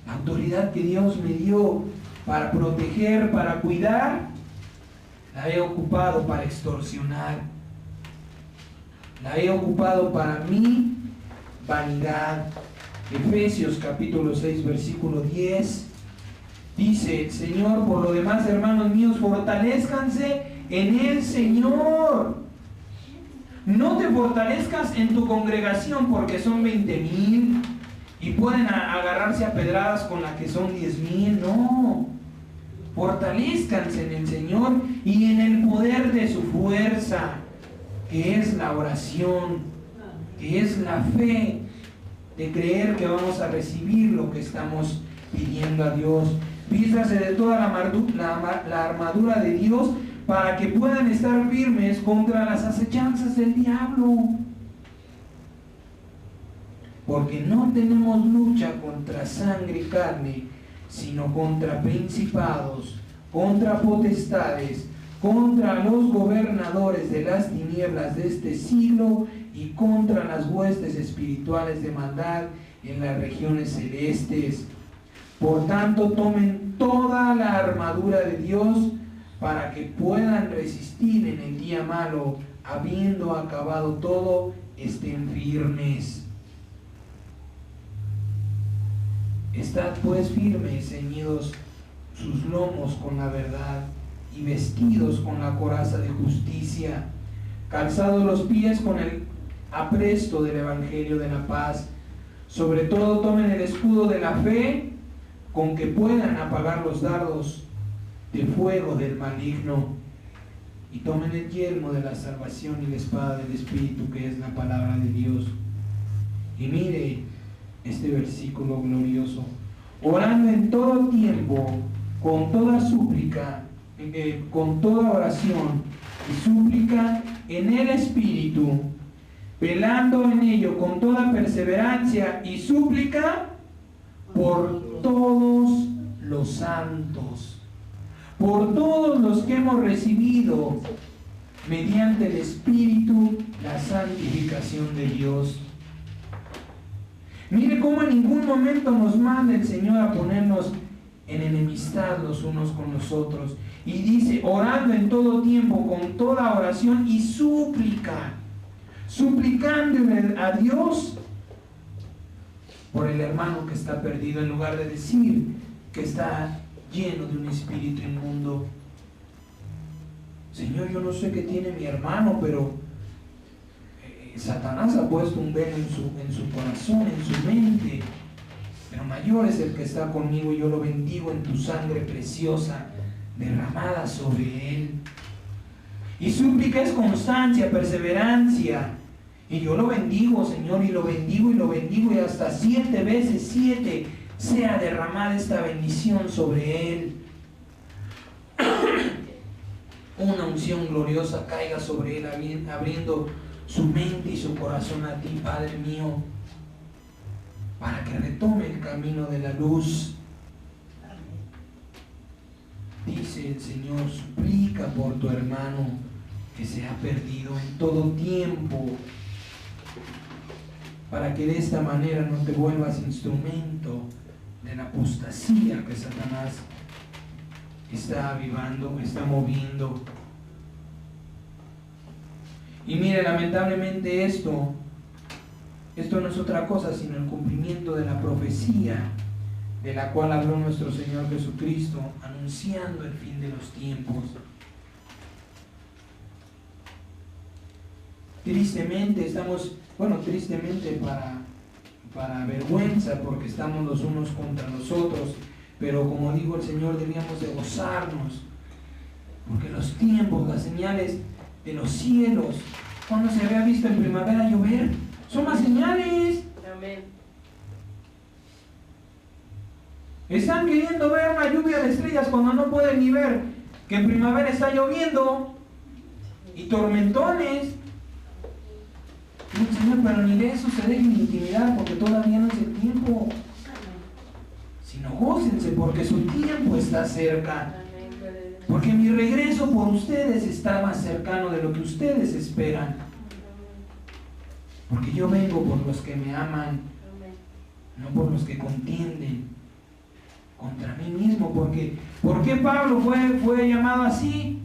La autoridad que Dios me dio para proteger, para cuidar, la he ocupado para extorsionar. La he ocupado para mi vanidad. Efesios capítulo 6, versículo 10. Dice el Señor: por lo demás, hermanos míos, fortalézcanse en el Señor. No te fortalezcas en tu congregación porque son 20,000 y pueden agarrarse a pedradas con la que son 10,000. No. Fortalézcanse en el Señor y en el poder de su fuerza, que es la oración, que es la fe de creer que vamos a recibir lo que estamos pidiendo a Dios. Vístase de toda la armadura de Dios para que puedan estar firmes contra las acechanzas del diablo. porque no tenemos lucha contra sangre y carne, sino contra principados, contra potestades, contra los gobernadores de las tinieblas de este siglo y contra las huestes espirituales de maldad en las regiones celestes. Por tanto, tomen toda la armadura de Dios para que puedan resistir en el día malo, habiendo acabado todo, estén firmes. Estad pues firmes, ceñidos sus lomos con la verdad y vestidos con la coraza de justicia, calzados los pies con el apresto del evangelio de la paz. Sobre todo tomen el escudo de la fe, con que puedan apagar los dardos de fuego del maligno, y tomen el yelmo de la salvación y la espada del Espíritu, que es la palabra de Dios. Y mire este versículo glorioso: orando en todo tiempo, con toda súplica, con toda oración y súplica en el Espíritu, velando en ello con toda perseverancia y súplica por todos los santos, por todos los que hemos recibido mediante el Espíritu la santificación de Dios. Mire cómo en ningún momento nos manda el Señor a ponernos en enemistad los unos con los otros. Y dice, orando en todo tiempo, con toda oración y súplica, suplicándole a Dios por el hermano que está perdido, en lugar de decir que está lleno de un espíritu inmundo. Señor, yo no sé qué tiene mi hermano, pero Satanás ha puesto un velo en su corazón, en su mente, pero mayor es el que está conmigo, y yo lo bendigo en tu sangre preciosa derramada sobre él. Y súplica es constancia, perseverancia, y yo lo bendigo, Señor, y lo bendigo y lo bendigo, y hasta 7 veces 7 sea derramada esta bendición sobre él. Una unción gloriosa caiga sobre él, abriendo su mente y su corazón a ti, Padre mío, para que retome el camino de la luz. Dice el Señor, suplica por tu hermano que se ha perdido en todo tiempo, para que de esta manera no te vuelvas instrumento de la apostasía que Satanás está avivando, está moviendo. Y mire, lamentablemente esto no es otra cosa sino el cumplimiento de la profecía de la cual habló nuestro Señor Jesucristo, anunciando el fin de los tiempos. Tristemente tristemente para vergüenza, porque estamos los unos contra los otros, pero como dijo el Señor, debíamos de gozarnos, porque los tiempos, las señales de los cielos, cuando se había visto en primavera llover, son las señales. Amén. Están queriendo ver una lluvia de estrellas cuando no pueden ni ver que en primavera está lloviendo y tormentones. Y Señor, pero ni de eso se dejen intimidar, porque todavía no es el tiempo. Sino gócense, porque su tiempo está cerca. Porque mi regreso por ustedes está más cercano de lo que ustedes esperan. Porque yo vengo por los que me aman, no por los que contienden contra mí mismo. ¿Por qué Pablo fue llamado así?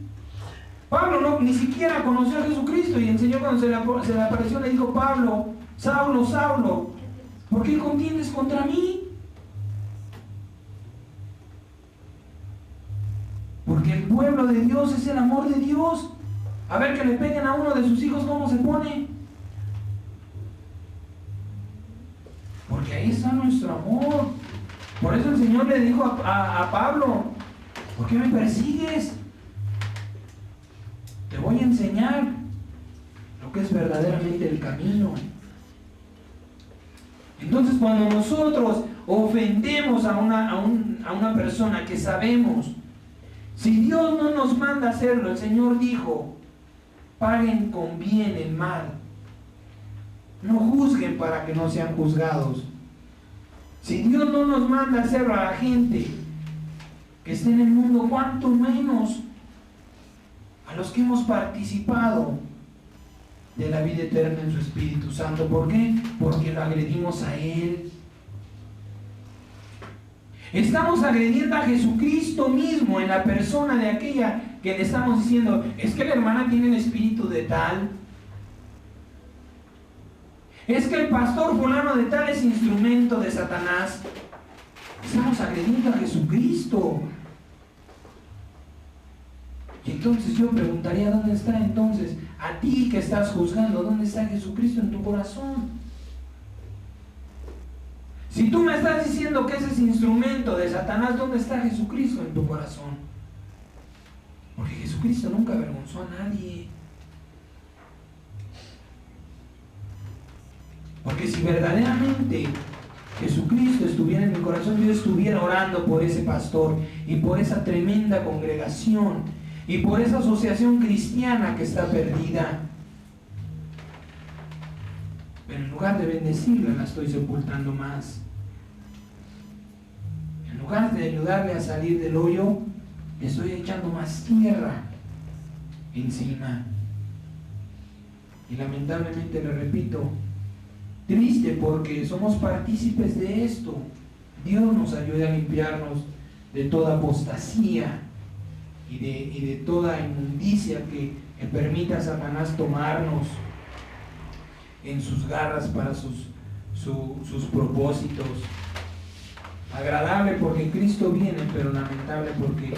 Pablo ni siquiera conoció a Jesucristo, y el Señor, cuando se le apareció, le dijo: Pablo, Saulo, Saulo, ¿por qué contiendes contra mí? Porque el pueblo de Dios es el amor de Dios. A ver, que le peguen a uno de sus hijos, ¿cómo se pone? Porque ahí está nuestro amor. Por eso el Señor le dijo a Pablo: ¿por qué me persigues? Te voy a enseñar lo que es verdaderamente el camino. Entonces, cuando nosotros ofendemos a una persona que sabemos, si Dios no nos manda hacerlo, el Señor dijo: paguen con bien el mal. No juzguen para que no sean juzgados. Si Dios no nos manda a hacerlo a la gente que esté en el mundo, cuánto menos a los que hemos participado de la vida eterna en su Espíritu Santo. ¿Por qué? Porque lo agredimos a Él. Estamos agrediendo a Jesucristo mismo en la persona de aquella que le estamos diciendo, es que la hermana tiene el espíritu de tal. Es que el pastor fulano de tal es instrumento de Satanás. Estamos agrediendo a Jesucristo. Y entonces yo preguntaría, ¿dónde está entonces a ti que estás juzgando? ¿Dónde está Jesucristo en tu corazón? Si tú me estás diciendo que ese es instrumento de Satanás, ¿dónde está Jesucristo en tu corazón? Porque Jesucristo nunca avergonzó a nadie. Porque si verdaderamente Jesucristo estuviera en mi corazón, yo estuviera orando por ese pastor y por esa tremenda congregación y por esa asociación cristiana que está perdida. Pero en lugar de bendecirla, la estoy sepultando más. En lugar de ayudarle a salir del hoyo, le estoy echando más tierra encima. Y lamentablemente, le repito, triste porque somos partícipes de esto. Dios nos ayude a limpiarnos de toda apostasía y de toda inmundicia que permita a Satanás tomarnos en sus garras para sus propósitos. Agradable porque Cristo viene, pero lamentable porque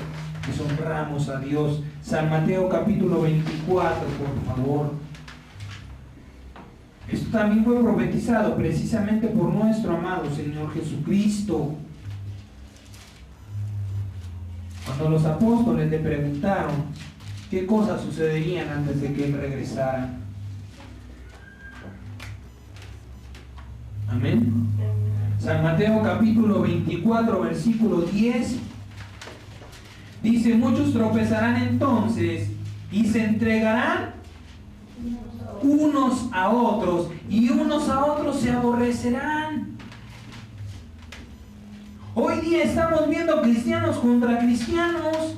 deshonramos a Dios. San Mateo capítulo 24, por favor. Esto también fue profetizado precisamente por nuestro amado Señor Jesucristo. Cuando los apóstoles le preguntaron qué cosas sucederían antes de que Él regresara. Amén. San Mateo capítulo 24, versículo 10. Dice, muchos tropezarán entonces y se entregarán unos a otros y unos a otros se aborrecerán. Hoy día estamos viendo cristianos contra cristianos.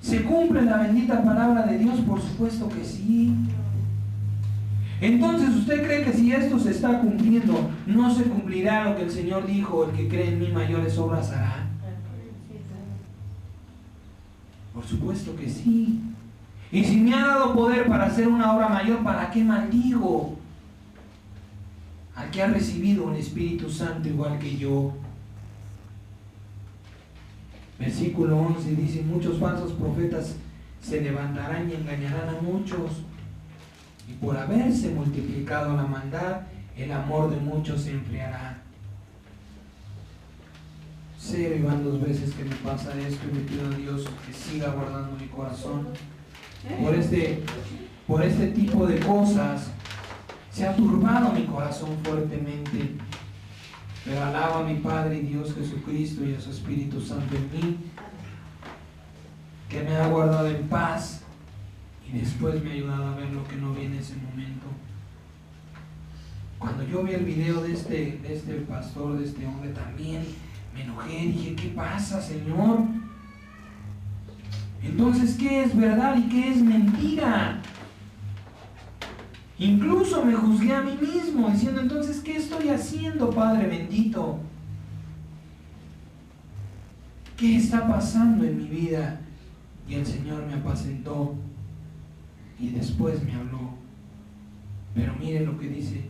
¿Se cumple la bendita palabra de Dios? Por supuesto que sí. Entonces, ¿usted cree que si esto se está cumpliendo, no se cumplirá lo que el Señor dijo, el que cree en mí mayores obras hará? Por supuesto que sí. Y si me ha dado poder para hacer una obra mayor, ¿para qué maldigo al que ha recibido un Espíritu Santo igual que yo? Versículo 11 dice, muchos falsos profetas se levantarán y engañarán a muchos. Y por haberse multiplicado la maldad, el amor de muchos se enfriará. Sé, y van 2 veces que me pasa esto y le pido a Dios que siga guardando mi corazón. Por este tipo de cosas se ha turbado mi corazón fuertemente. Pero alabo a mi Padre y Dios Jesucristo y a su Espíritu Santo en mí, que me ha guardado en paz. Y después me ha ayudado a ver lo que no vi en ese momento. Cuando yo vi el video de este pastor, de este hombre, también me enojé. Dije, ¿qué pasa, Señor? Entonces, ¿qué es verdad y qué es mentira? Incluso me juzgué a mí mismo, diciendo, entonces, ¿qué estoy haciendo, Padre bendito? ¿Qué está pasando en mi vida? Y el Señor me apacentó. Y después me habló. Pero miren lo que dice,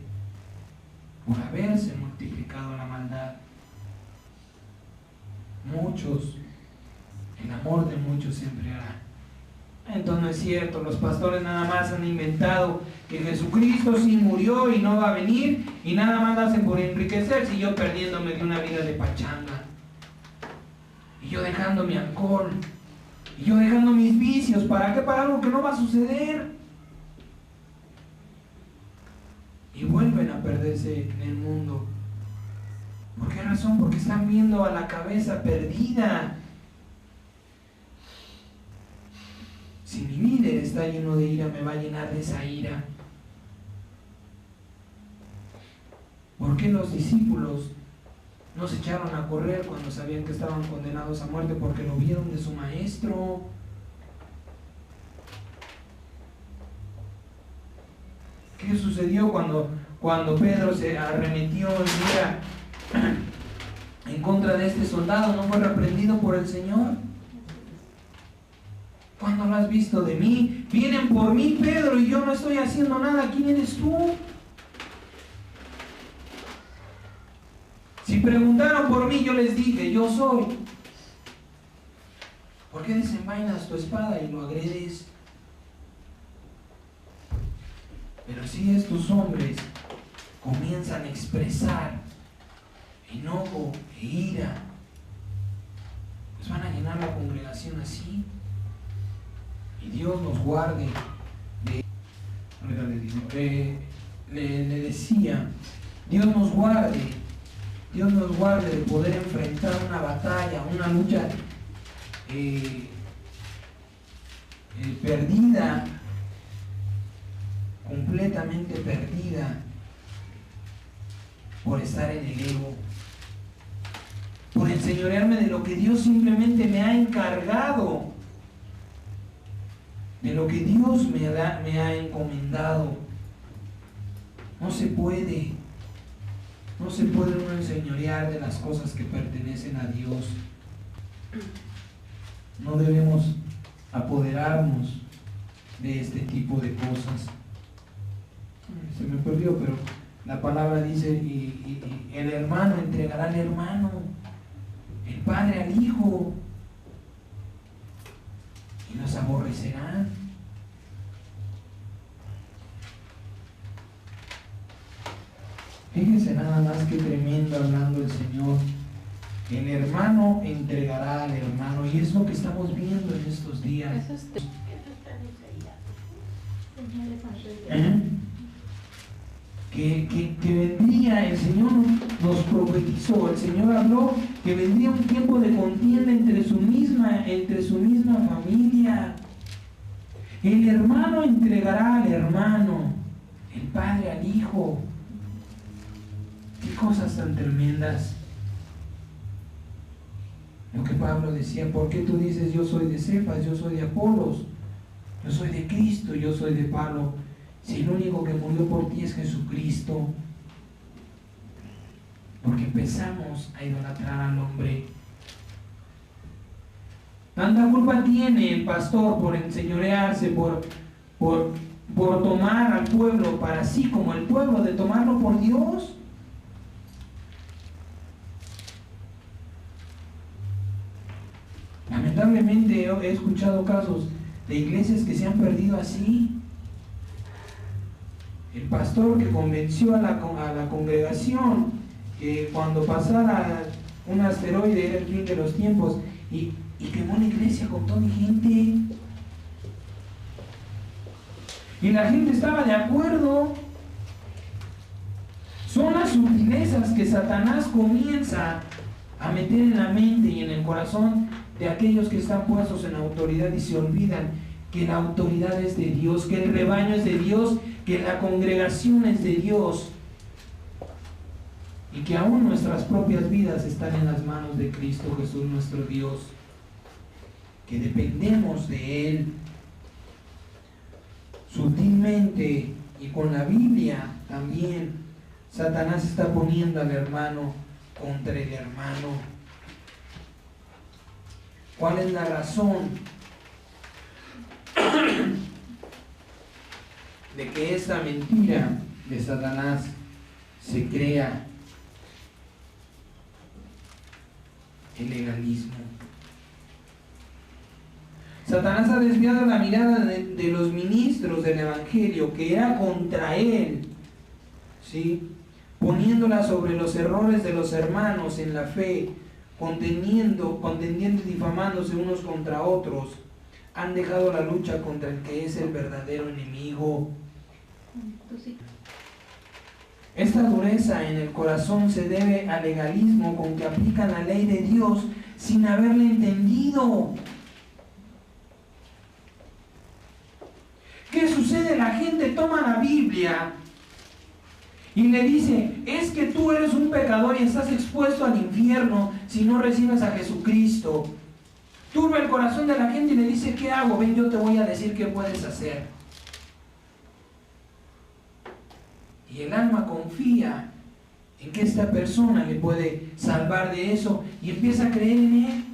por haberse multiplicado la maldad, el amor de muchos se enfriará. Entonces no es cierto, los pastores nada más han inventado que Jesucristo sí murió y no va a venir, y nada más hacen por enriquecerse, y yo perdiéndome de una vida de pachanga, y yo dejando mi alcohol, y yo dejando mis vicios. ¿Para qué? Para algo que no va a suceder. Y vuelven a perderse en el mundo. ¿Por qué razón? Porque están viendo a la cabeza perdida. Si mi líder está lleno de ira, me va a llenar de esa ira. ¿Por qué los discípulos no se echaron a correr cuando sabían que estaban condenados a muerte? Porque lo vieron de su maestro. ¿Qué sucedió cuando Pedro se arremetió en contra de este soldado? ¿No fue reprendido por el Señor? ¿Cuándo lo has visto de mí? Vienen por mí, Pedro, y yo no estoy haciendo nada. ¿Quién eres tú? Si preguntaron por mí, yo les dije, yo soy. ¿Por qué desenvainas tu espada y lo agredes? Pero si estos hombres comienzan a expresar enojo e ira, pues van a llenar la congregación así. Y Dios nos guarde le decía, Dios nos guarde de poder enfrentar una batalla, una lucha perdida, completamente perdida, por estar en el ego, por enseñorearme de lo que Dios simplemente me ha encargado, de lo que Dios me ha encomendado. No se puede uno enseñorear de las cosas que pertenecen a Dios. No debemos apoderarnos de este tipo de cosas. Se me perdió, pero la palabra dice, y el hermano entregará al hermano, el padre al hijo, y los aborrecerán. Fíjense nada más que tremendo hablando el Señor. El hermano entregará al hermano, y es lo que estamos viendo en estos días. Eso está Que vendría, el Señor nos profetizó, el Señor habló que vendría un tiempo de contienda entre su misma familia. El hermano entregará al hermano, el padre al hijo. Qué cosas tan tremendas. Lo que Pablo decía, ¿por qué tú dices yo soy de Cefas, yo soy de Apolos, yo soy de Cristo, yo soy de Pablo? Si el único que murió por ti es Jesucristo. Porque empezamos a idolatrar al hombre. Tanta culpa tiene el pastor por enseñorearse, por tomar al pueblo para sí, como el pueblo de tomarlo por Dios. Lamentablemente he escuchado casos de iglesias que se han perdido así. El pastor que convenció a la congregación que cuando pasara un asteroide era el fin de los tiempos, y quemó la iglesia con toda gente. Y la gente estaba de acuerdo. Son las sutilezas que Satanás comienza a meter en la mente y en el corazón de aquellos que están puestos en autoridad y se olvidan que la autoridad es de Dios, que el rebaño es de Dios, que la congregación es de Dios, y que aún nuestras propias vidas están en las manos de Cristo Jesús nuestro Dios, que dependemos de Él. Sutilmente y con la Biblia también, Satanás está poniendo al hermano contra el hermano. ¿Cuál es la razón de que esta mentira de Satanás se crea? El legalismo. Satanás ha desviado la mirada de los ministros del Evangelio, que era contra él, ¿sí? Poniéndola sobre los errores de los hermanos en la fe, contendiendo y difamándose unos contra otros. Han dejado la lucha contra el que es el verdadero enemigo. Esta dureza en el corazón se debe al legalismo con que aplican la ley de Dios sin haberla entendido. ¿Qué sucede? La gente toma la Biblia Y le dice, es que tú eres un pecador y estás expuesto al infierno si no recibes a Jesucristo. Turba el corazón de la gente y le dice, ¿qué hago? Ven, yo te voy a decir qué puedes hacer. Y el alma confía en que esta persona le puede salvar de eso y empieza a creer en él.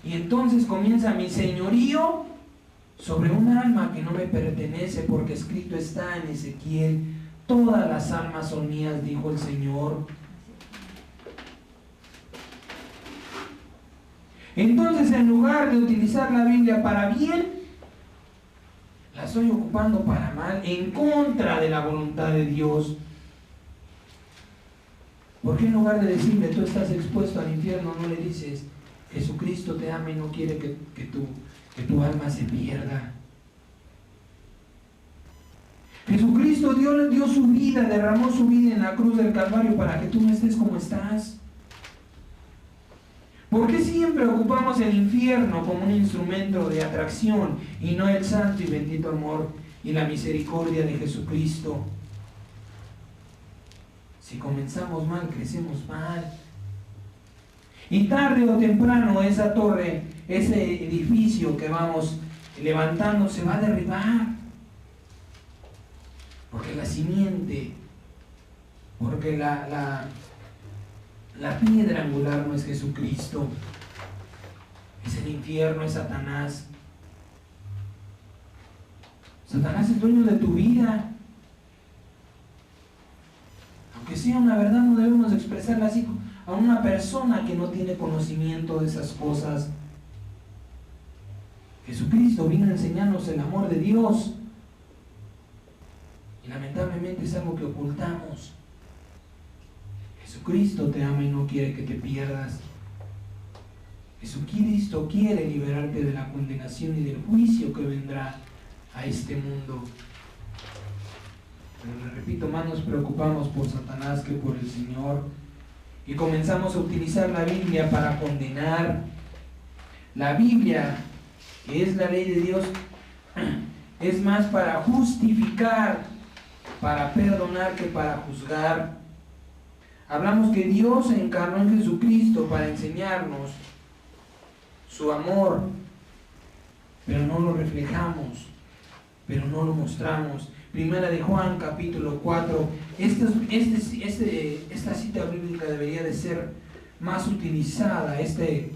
Y entonces comienza mi señorío sobre un alma que no me pertenece, porque escrito está en Ezequiel, todas las almas son mías, dijo el Señor. Entonces, en lugar de utilizar la Biblia para bien, la estoy ocupando para mal, en contra de la voluntad de Dios. ¿Por qué en lugar de decirle, tú estás expuesto al infierno, no le dices, Jesucristo te ama y no quiere que tu alma se pierda? Jesucristo dio su vida, derramó su vida en la cruz del Calvario para que tú no estés como estás. ¿Por qué siempre ocupamos el infierno como un instrumento de atracción y no el santo y bendito amor y la misericordia de Jesucristo? Si comenzamos mal, crecemos mal. Y tarde o temprano esa torre, ese edificio que vamos levantando se va a derribar. Porque la simiente, porque la piedra angular no es Jesucristo, es el infierno, es Satanás. Satanás es dueño de tu vida. Aunque sea una verdad, no debemos expresarla así a una persona que no tiene conocimiento de esas cosas. Jesucristo vino a enseñarnos el amor de Dios. Y lamentablemente es algo que ocultamos. Jesucristo te ama y no quiere que te pierdas. Jesucristo quiere liberarte de la condenación y del juicio que vendrá a este mundo. Pero le repito, más nos preocupamos por Satanás que por el Señor. Y comenzamos a utilizar la Biblia para condenar. La Biblia, que es la ley de Dios, es más para justificar, para perdonar que para juzgar. Hablamos que Dios se encarnó en Jesucristo para enseñarnos su amor, pero no lo reflejamos, pero no lo mostramos. Primera de Juan, capítulo 4. Esta cita bíblica debería de ser más utilizada, este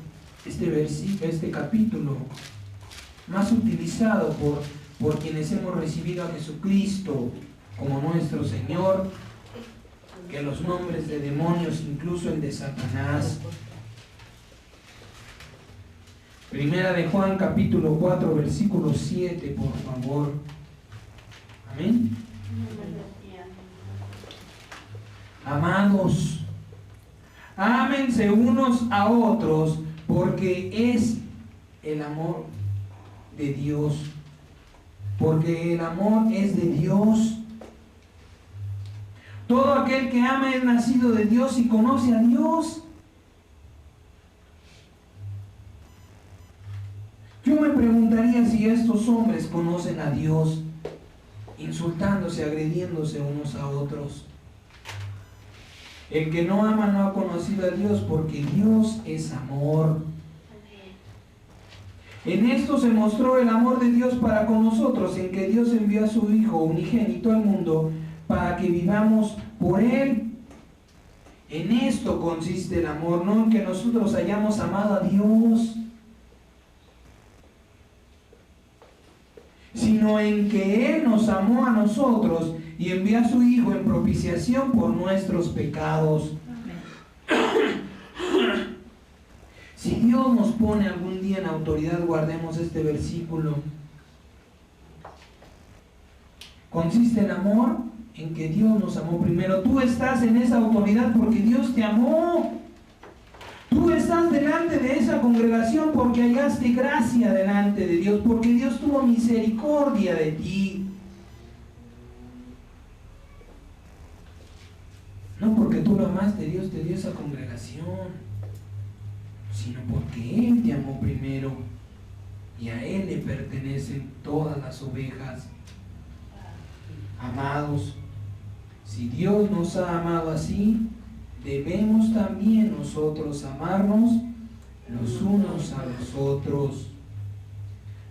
versículo, este capítulo, más utilizado por quienes hemos recibido a Jesucristo como nuestro Señor, que los nombres de demonios, incluso el de Satanás. Primera de Juan, capítulo 4, versículo 7, por favor. Amén. Amados, ámense unos a otros, porque es el amor de Dios. Porque el amor es de Dios. Todo aquel que ama es nacido de Dios y conoce a Dios. Yo me preguntaría si estos hombres conocen a Dios, insultándose, agrediéndose unos a otros. El que no ama no ha conocido a Dios, porque Dios es amor. En esto se mostró el amor de Dios para con nosotros, en que Dios envió a su Hijo unigénito al mundo para que vivamos por Él. En esto consiste el amor, no en que nosotros hayamos amado a Dios, sino en que Él nos amó a nosotros y envió a su Hijo en propiciación por nuestros pecados. Si Dios nos pone algún día en autoridad, guardemos este versículo. Consiste el amor en que Dios nos amó primero. Tú estás en esa autoridad porque Dios te amó. Tú estás delante de esa congregación porque hallaste gracia delante de Dios, porque Dios tuvo misericordia de ti. No porque tú lo amaste, Dios te dio esa congregación, sino porque Él te amó primero y a Él le pertenecen todas las ovejas. Amados, si Dios nos ha amado así, debemos también nosotros amarnos los unos a los otros.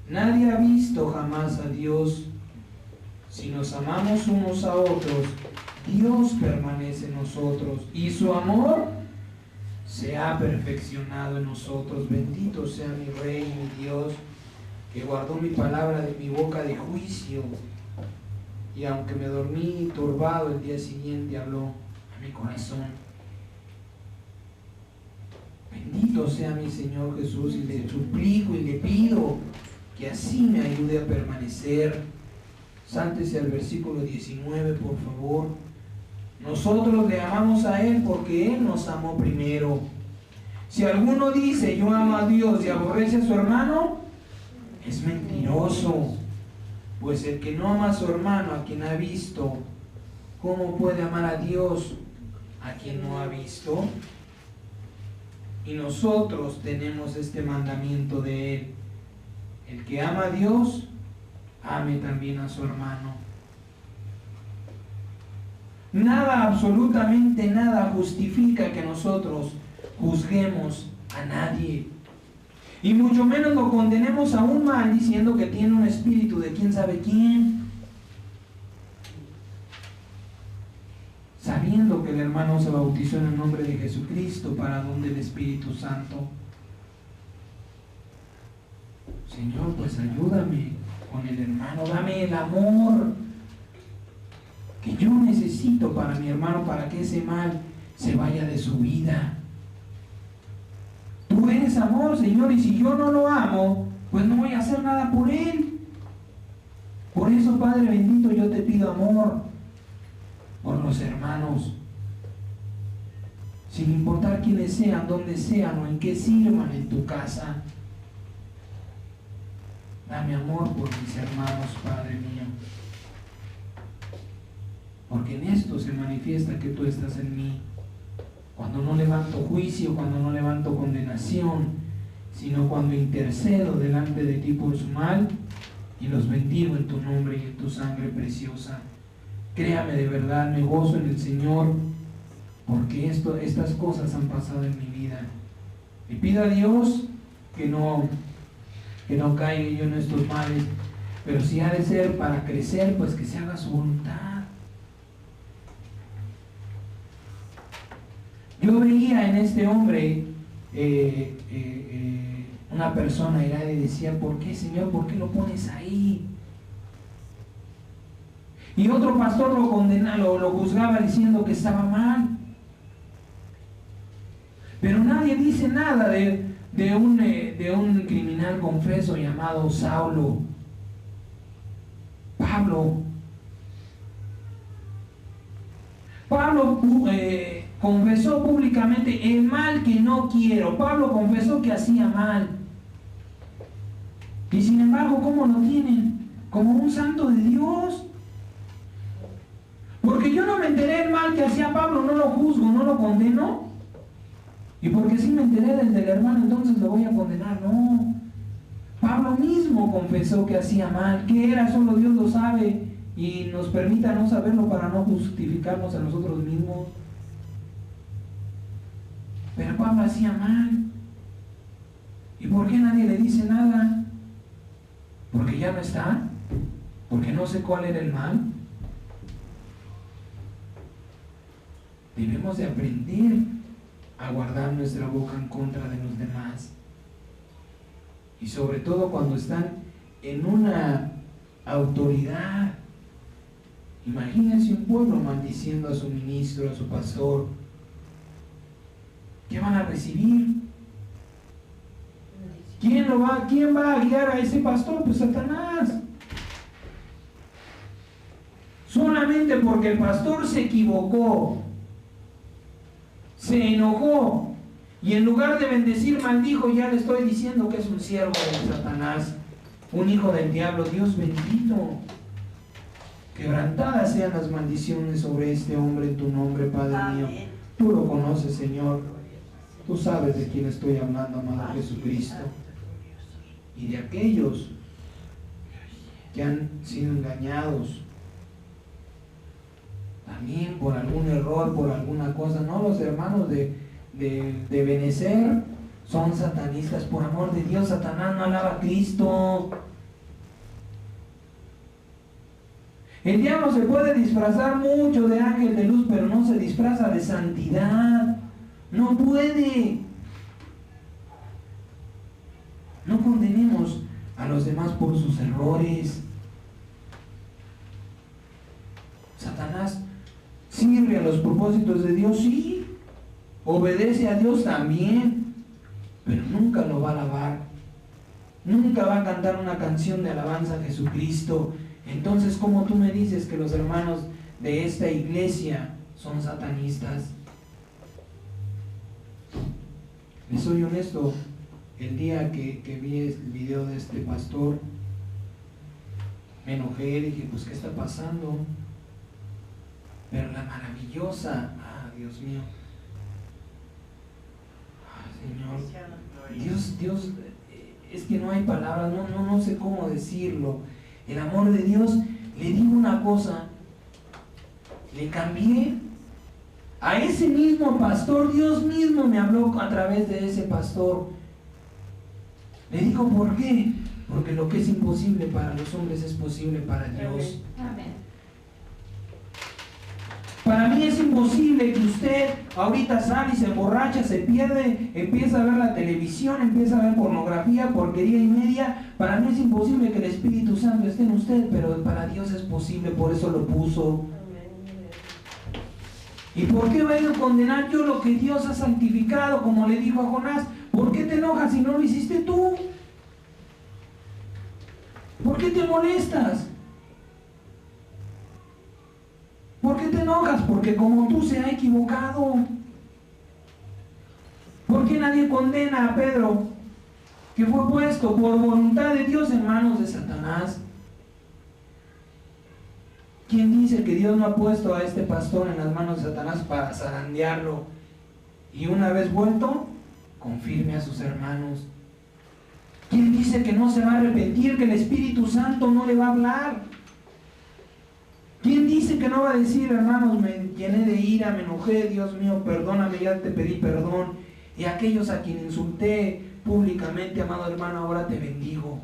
Nadie ha visto jamás a Dios. Si nos amamos unos a otros, Dios permanece en nosotros y su amor se ha perfeccionado en nosotros. Bendito sea mi Rey, mi Dios, que guardó mi palabra de mi boca de juicio. Y aunque me dormí turbado, el día siguiente habló a mi corazón. Bendito sea mi Señor Jesús, y le suplico y le pido que así me ayude a permanecer. Sántese al versículo 19, por favor. Nosotros le amamos a Él porque Él nos amó primero. Si alguno dice yo amo a Dios y aborrece a su hermano, es mentiroso. Pues el que no ama a su hermano, a quien ha visto, ¿cómo puede amar a Dios a quien no ha visto? Y nosotros tenemos este mandamiento de Él: el que ama a Dios, ame también a su hermano. Nada, absolutamente nada, justifica que nosotros juzguemos a nadie. Y mucho menos lo condenemos aún mal diciendo que tiene un espíritu de quién sabe quién. Sabiendo que el hermano se bautizó en el nombre de Jesucristo para don del Espíritu Santo. Señor, pues ayúdame con el hermano, dame el amor que yo necesito para mi hermano, para que ese mal se vaya de su vida. Tú eres amor, Señor, y si yo no lo amo, pues no voy a hacer nada por él. Por eso, Padre bendito, yo te pido amor por los hermanos, sin importar quiénes sean, dónde sean o en qué sirvan en tu casa. Dame amor por mis hermanos, Padre mío, porque en esto se manifiesta que tú estás en mí. Cuando no levanto juicio, cuando no levanto condenación, sino cuando intercedo delante de ti por su mal y los bendigo en tu nombre y en tu sangre preciosa. Créame, de verdad, me gozo en el Señor, porque estas cosas han pasado en mi vida. Y pido a Dios que no caiga yo en estos males, pero si ha de ser para crecer, pues que se haga su voluntad. Yo veía en este hombre una persona irada y decía: ¿por qué, Señor? ¿Por qué lo pones ahí? Y otro pastor lo condenaba, lo juzgaba diciendo que estaba mal. Pero nadie dice nada de un criminal confeso llamado Saulo. Pablo confesó públicamente el mal que no quiero. Pablo confesó que hacía mal. Y sin embargo, ¿cómo lo tienen? Como un santo de Dios. Porque yo no me enteré del mal que hacía Pablo, no lo juzgo, no lo condeno. Y porque sí me enteré del hermano, entonces lo voy a condenar. No. Pablo mismo confesó que hacía mal. ¿Qué era? Solo Dios lo sabe. Y nos permita no saberlo para no justificarnos a nosotros mismos. Pero Pablo hacía mal. ¿Y por qué nadie le dice nada? Porque ya no está. Porque no sé cuál era el mal. Debemos de aprender a guardar nuestra boca en contra de los demás. Y sobre todo cuando están en una autoridad. Imagínense un pueblo maldiciendo a su ministro, a su pastor. ¿Qué van a recibir? ¿Quién va a guiar a ese pastor? Pues Satanás. Solamente porque el pastor se equivocó, se enojó, y en lugar de bendecir, maldijo. Ya le estoy diciendo que es un siervo de Satanás, un hijo del diablo. Dios bendito. Quebrantadas sean las maldiciones sobre este hombre en tu nombre, Padre mío. Tú lo conoces, Señor. Tú sabes de quién estoy hablando, amado Jesucristo. Y de aquellos que han sido engañados también por algún error, por alguna cosa. No, los hermanos de Benecer son satanistas. Por amor de Dios, Satanás no alaba a Cristo. El diablo se puede disfrazar mucho de ángel de luz, pero no se disfraza de santidad. No puede. No condenemos a los demás por sus errores. Satanás sirve a los propósitos de Dios, sí. Obedece a Dios también, pero nunca lo va a alabar. Nunca va a cantar una canción de alabanza a Jesucristo. Entonces, ¿cómo tú me dices que los hermanos de esta iglesia son satanistas? Les soy honesto, el día que vi el video de este pastor, me enojé, dije, pues, ¿qué está pasando? Pero la maravillosa, Dios mío, Señor, Dios, es que no hay palabras, no sé cómo decirlo. El amor de Dios, le digo una cosa, le cambié a ese mismo pastor. Dios mismo me habló a través de ese pastor. Le digo, ¿por qué? Porque lo que es imposible para los hombres es posible para Dios. Amén. Para mí es imposible que usted ahorita sale y se emborracha, se pierde, empieza a ver la televisión, empieza a ver pornografía, porquería y media. Para mí es imposible que el Espíritu Santo esté en usted, pero para Dios es posible, por eso lo puso. ¿Y por qué voy a condenar yo lo que Dios ha santificado? Como le dijo a Jonás, ¿por qué te enojas si no lo hiciste tú? ¿Por qué te molestas? ¿Por qué te enojas? Porque como tú se ha equivocado. ¿Por qué nadie condena a Pedro, que fue puesto por voluntad de Dios en manos de Satanás? ¿Quién dice que Dios no ha puesto a este pastor en las manos de Satanás para zarandearlo? Y una vez vuelto, confirme a sus hermanos. ¿Quién dice que no se va a arrepentir, que el Espíritu Santo no le va a hablar? ¿Quién dice que no va a decir, hermanos, me llené de ira, me enojé, Dios mío, perdóname, ya te pedí perdón? Y aquellos a quien insulté públicamente, amado hermano, ahora te bendigo.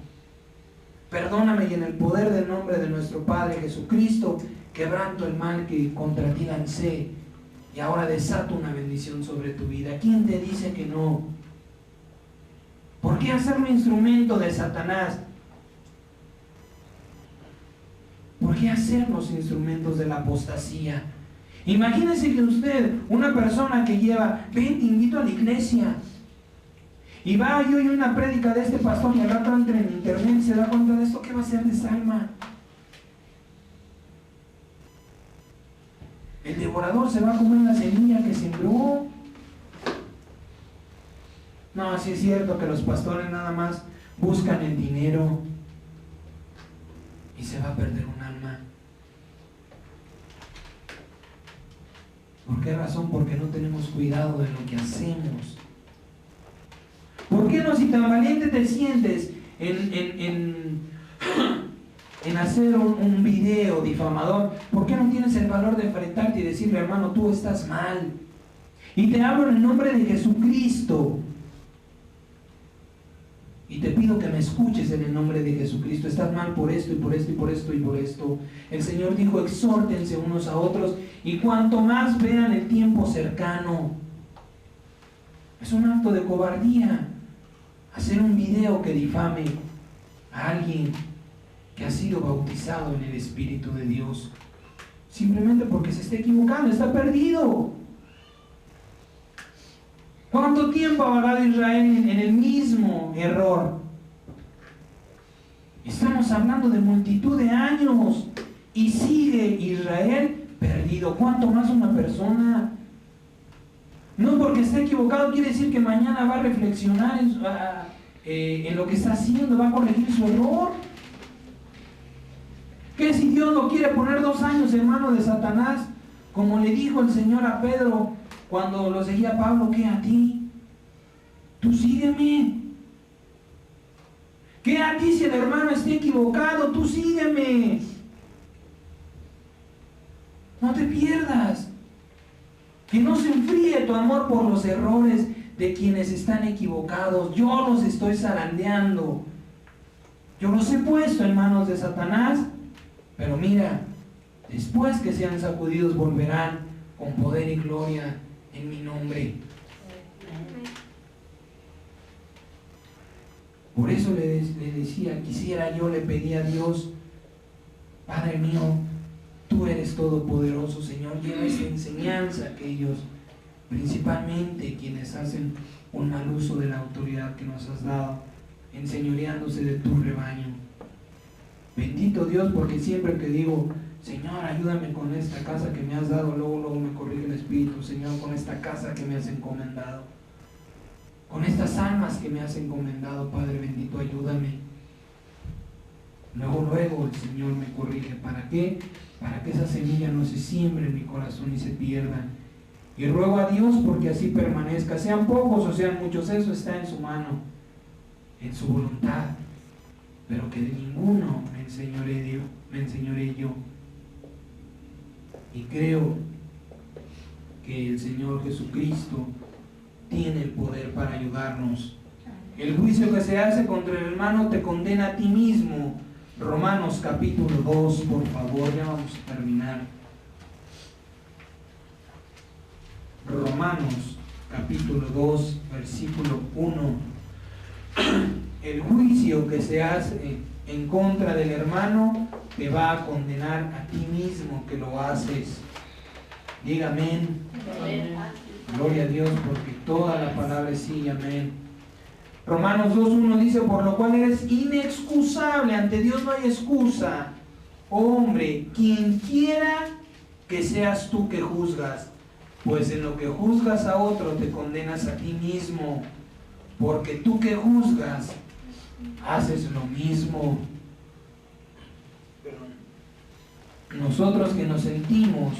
Perdóname y en el poder del nombre de nuestro Padre Jesucristo, quebranto el mal que contra ti lancé y ahora desato una bendición sobre tu vida. ¿Quién te dice que no? ¿Por qué hacerme instrumento de Satanás? ¿Por qué hacernos instrumentos de la apostasía? Imagínese que usted, una persona que lleva, ven, te invito a la iglesia, y va yo y una prédica de este pastor y al rato entra en internet y se da cuenta de esto, ¿qué va a hacer de esa alma? El devorador se va a comer la semilla que sembró. No, sí es cierto que los pastores nada más buscan el dinero y se va a perder un alma. ¿Por qué razón? Porque no tenemos cuidado de lo que hacemos. ¿Por qué no, si tan valiente te sientes en hacer un video difamador, por qué no tienes el valor de enfrentarte y decirle, hermano, tú estás mal? Y te hablo en el nombre de Jesucristo. Y te pido que me escuches en el nombre de Jesucristo. Estás mal por esto y por esto y por esto y por esto. El Señor dijo, exhórtense unos a otros y cuanto más vean el tiempo cercano. Es un acto de cobardía hacer un video que difame a alguien que ha sido bautizado en el Espíritu de Dios. Simplemente porque se está equivocando, está perdido. ¿Cuánto tiempo ha vagado Israel en el mismo error? Estamos hablando de multitud de años y sigue Israel perdido. ¿Cuánto más una persona? No porque esté equivocado quiere decir que mañana va a reflexionar en lo que está haciendo, va a corregir su error. ¿Qué si Dios lo quiere poner 2 años en manos de Satanás? Como le dijo el Señor a Pedro cuando lo seguía Pablo, ¿qué a ti? Tú sígueme. ¿Qué a ti si el hermano esté equivocado? Tú sígueme. No te pierdas. Que no se enfríe tu amor por los errores de quienes están equivocados. Yo los estoy zarandeando. Yo los he puesto en manos de Satanás. Pero mira, después que sean sacudidos volverán con poder y gloria en mi nombre. Por eso le decía, le pedía a Dios, Padre mío, tú eres todopoderoso, Señor, lleva esa enseñanza a aquellos, principalmente quienes hacen un mal uso de la autoridad que nos has dado, enseñoreándose de tu rebaño. Bendito Dios, porque siempre que digo, Señor, ayúdame con esta casa que me has dado, luego me corrige el Espíritu, Señor, con esta casa que me has encomendado, con estas almas que me has encomendado, Padre bendito, ayúdame. Luego el Señor me corrige. ¿Para qué? Para que esa semilla no se siembre en mi corazón y se pierda. Y ruego a Dios porque así permanezca, sean pocos o sean muchos, eso está en su mano, en su voluntad, pero que de ninguno me enseñoré yo. Y creo que el Señor Jesucristo tiene el poder para ayudarnos. El juicio que se hace contra el hermano te condena a ti mismo. Romanos capítulo 2, por favor, ya vamos a terminar. Romanos capítulo 2, versículo 1. El juicio que se hace en contra del hermano te va a condenar a ti mismo que lo haces. Diga amén. Gloria a Dios, porque toda la palabra es sí, amén. Romanos 2.1 dice, por lo cual eres inexcusable, ante Dios no hay excusa. Hombre, quien quiera que seas tú que juzgas, pues en lo que juzgas a otro te condenas a ti mismo, porque tú que juzgas, haces lo mismo. Nosotros que nos sentimos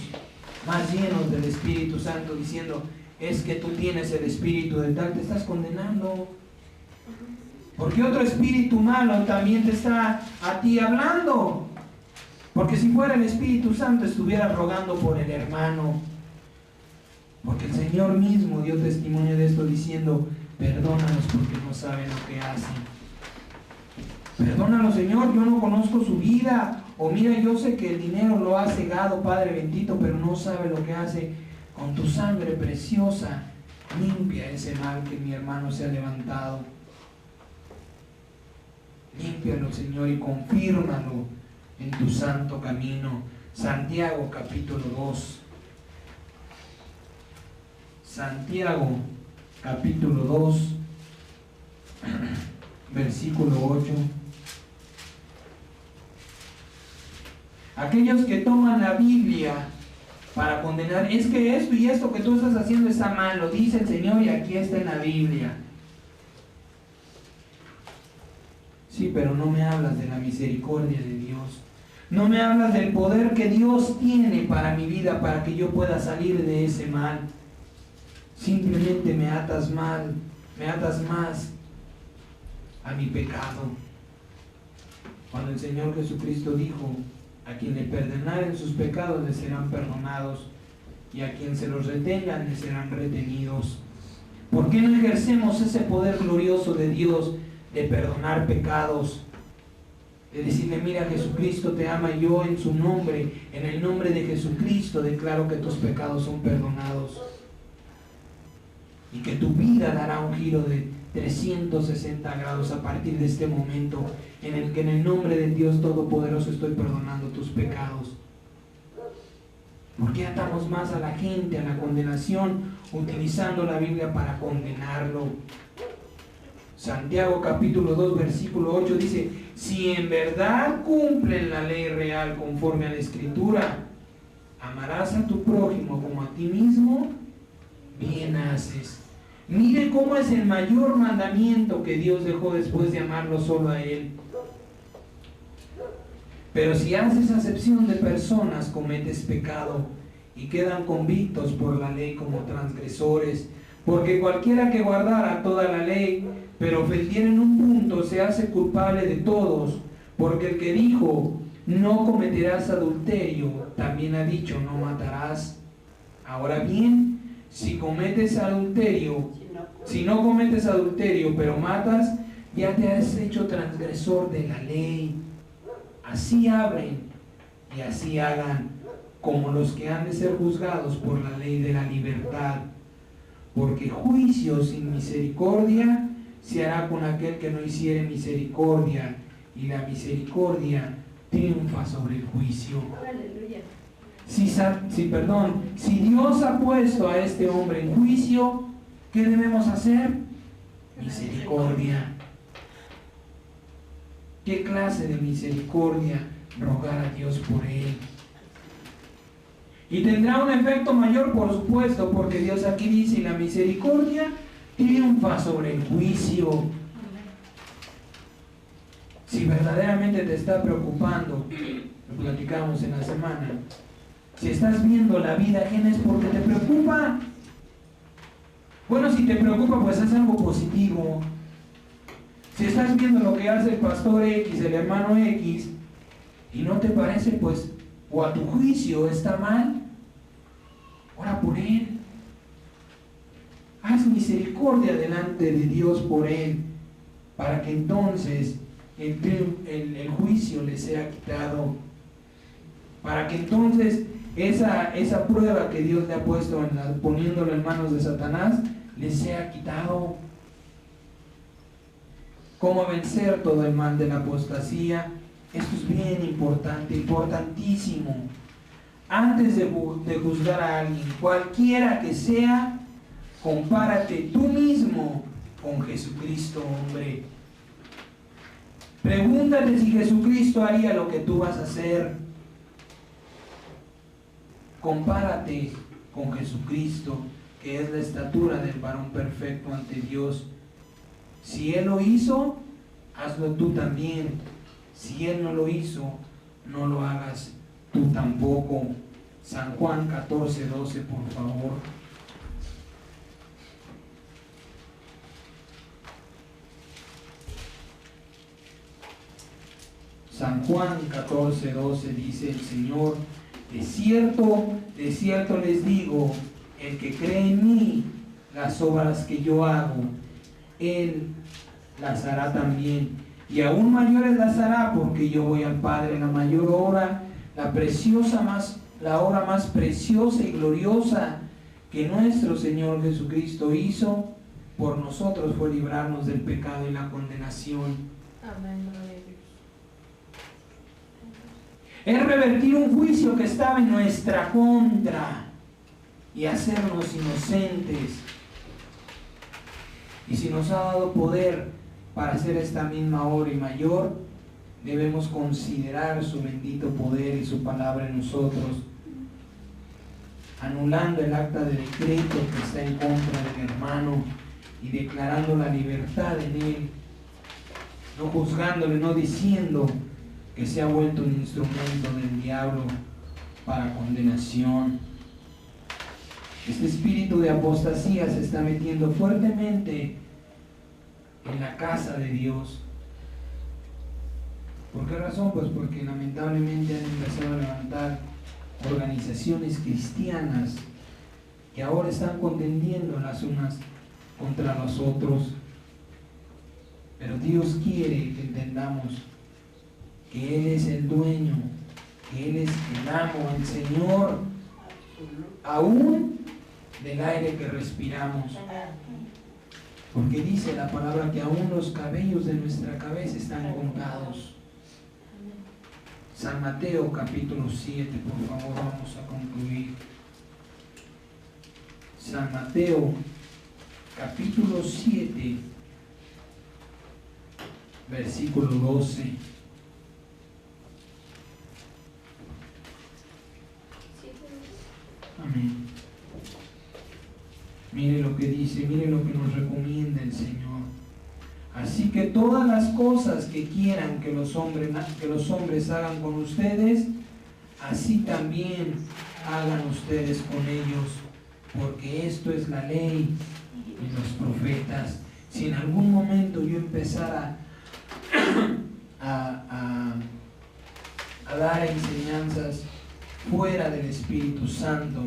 más llenos del Espíritu Santo, diciendo, es que tú tienes el espíritu de tal, te estás condenando. Porque otro espíritu malo también te está a ti hablando. Porque si fuera el Espíritu Santo estuviera rogando por el hermano. Porque el Señor mismo dio testimonio de esto diciendo, perdónalos porque no saben lo que hacen. Perdónalo, Señor, yo no conozco su vida. O mira, yo sé que el dinero lo ha cegado, Padre bendito, pero no sabe lo que hace. Con tu sangre preciosa, limpia ese mal que mi hermano se ha levantado. Límpialo, Señor, y confírmalo en tu santo camino. Santiago capítulo 2. Santiago capítulo 2, versículo 8. Aquellos que toman la Biblia para condenar, es que esto y esto que tú estás haciendo está mal, lo dice el Señor y aquí está en la Biblia. Sí, pero no me hablas de la misericordia de Dios. No me hablas del poder que Dios tiene para mi vida, para que yo pueda salir de ese mal. Simplemente me atas más a mi pecado. Cuando el Señor Jesucristo dijo, a quien le perdonaren sus pecados le serán perdonados, y a quien se los retengan le serán retenidos. ¿Por qué no ejercemos ese poder glorioso de Dios de perdonar pecados? De decirle, mira, Jesucristo te ama, y yo en su nombre, en el nombre de Jesucristo, declaro que tus pecados son perdonados. Y que tu vida dará un giro de 360 grados a partir de este momento, en el que en el nombre de Dios Todopoderoso estoy perdonando tus pecados. ¿Por qué atamos más a la gente a la condenación, utilizando la Biblia para condenarlo? Santiago capítulo 2 versículo 8 dice, si en verdad cumplen la ley real conforme a la Escritura, amarás a tu prójimo como a ti mismo, bien haces. Mire cómo es el mayor mandamiento que Dios dejó después de amarlo solo a Él. Pero si haces acepción de personas, cometes pecado y quedan convictos por la ley como transgresores. Porque cualquiera que guardara toda la ley, pero ofendiera en un punto, se hace culpable de todos. Porque el que dijo, no cometerás adulterio, también ha dicho, no matarás. Ahora bien, si no cometes adulterio, pero matas, ya te has hecho transgresor de la ley. Así hablen y así hagan, como los que han de ser juzgados por la ley de la libertad. Porque juicio sin misericordia se hará con aquel que no hiciere misericordia, y la misericordia triunfa sobre el juicio. Aleluya. Si Dios ha puesto a este hombre en juicio, ¿qué debemos hacer? Misericordia. ¿Qué clase de misericordia? Rogar a Dios por él. Y tendrá un efecto mayor, por supuesto, porque Dios aquí dice, la misericordia triunfa sobre el juicio. Si verdaderamente te está preocupando, lo platicamos en la semana, si estás viendo la vida ajena es porque te preocupa. Bueno, si te preocupa, pues es algo positivo. Si estás viendo lo que hace el pastor X, el hermano X, y no te parece, pues, o a tu juicio está mal, ora por él. Haz misericordia delante de Dios por él, para que entonces el juicio le sea quitado, para que entonces esa prueba que Dios le ha puesto poniéndolo en manos de Satanás le sea quitado. ¿Cómo vencer todo el mal de la apostasía? Esto es bien importante, importantísimo. Antes de juzgar a alguien, cualquiera que sea, compárate tú mismo con Jesucristo, hombre. Pregúntate si Jesucristo haría lo que tú vas a hacer. Compárate con Jesucristo, que es la estatura del varón perfecto ante Dios. Si Él lo hizo, hazlo tú también. Si Él no lo hizo, no lo hagas tú tampoco. San Juan 14:12, por favor. San Juan 14:12 dice el Señor: de cierto les digo, el que cree en mí, las obras que yo hago, Él las hará también, y aún mayores las hará, porque yo voy al Padre. La mayor obra, la obra más preciosa y gloriosa que nuestro Señor Jesucristo hizo por nosotros, fue librarnos del pecado y la condenación. Amén. Es revertir un juicio que estaba en nuestra contra y hacernos inocentes. Y si nos ha dado poder para hacer esta misma obra y mayor, debemos considerar su bendito poder y su palabra en nosotros, anulando el acta de decreto que está en contra del hermano y declarando la libertad en él, no juzgándole, no diciendo que se ha vuelto un instrumento del diablo para condenación. Este espíritu de apostasía se está metiendo fuertemente en la casa de Dios. ¿Por qué razón? Pues porque lamentablemente han empezado a levantar organizaciones cristianas que ahora están contendiendo las unas contra los otros. Pero Dios quiere que entendamos que Él es el dueño, que Él es el amo, el Señor, aún del aire que respiramos. Porque dice la palabra que aún los cabellos de nuestra cabeza están contados. San Mateo capítulo 7, por favor, vamos a concluir. San Mateo capítulo 7, versículo 12. Amén. Mire lo que dice, mire lo que nos recomienda el Señor. Así que todas las cosas que quieran que los hombres hagan con ustedes, así también hagan ustedes con ellos, porque esto es la ley y los profetas. Si en algún momento yo empezara a a dar enseñanzas fuera del Espíritu Santo,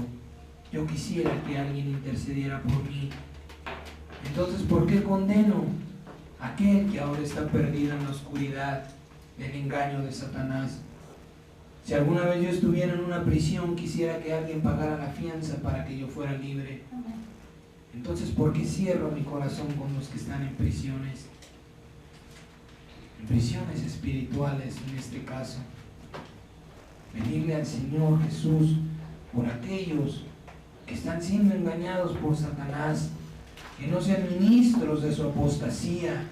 yo quisiera que alguien intercediera por mí. Entonces, ¿por qué condeno a aquel que ahora está perdido en la oscuridad del engaño de Satanás? Si alguna vez yo estuviera en una prisión, quisiera que alguien pagara la fianza para que yo fuera libre. Entonces, ¿por qué cierro mi corazón con los que están en prisiones? En prisiones espirituales en este caso. Pedirle al Señor Jesús por aquellos que están siendo engañados por Satanás, que no sean ministros de su apostasía,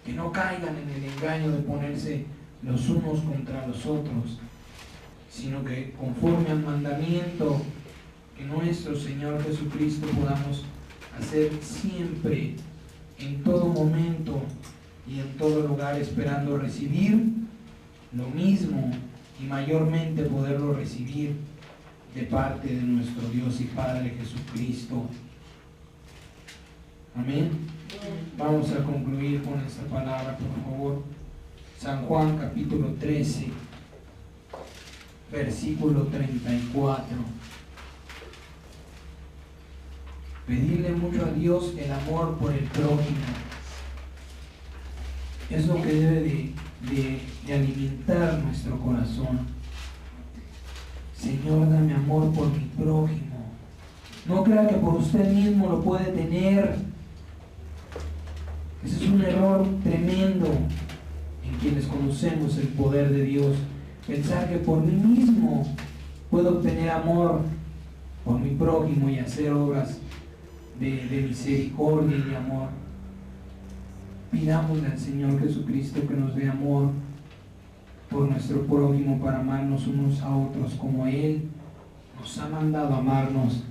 que no caigan en el engaño de ponerse los unos contra los otros, sino que conforme al mandamiento que nuestro Señor Jesucristo podamos hacer siempre, en todo momento y en todo lugar, esperando recibir lo mismo y mayormente poderlo recibir de parte de nuestro Dios y Padre Jesucristo. Amén. Vamos a concluir con esta palabra, por favor. San Juan capítulo 13, versículo 34. Pedirle mucho a Dios el amor por el prójimo. Es lo que debe de alimentar nuestro corazón. Señor, dame amor por mi prójimo. No crea que por usted mismo lo puede tener. Ese es un error tremendo en quienes conocemos el poder de Dios. Pensar que por mí mismo puedo obtener amor por mi prójimo y hacer obras de misericordia y de amor. Pidámosle al Señor Jesucristo que nos dé amor por nuestro prójimo para amarnos unos a otros como Él nos ha mandado amarnos.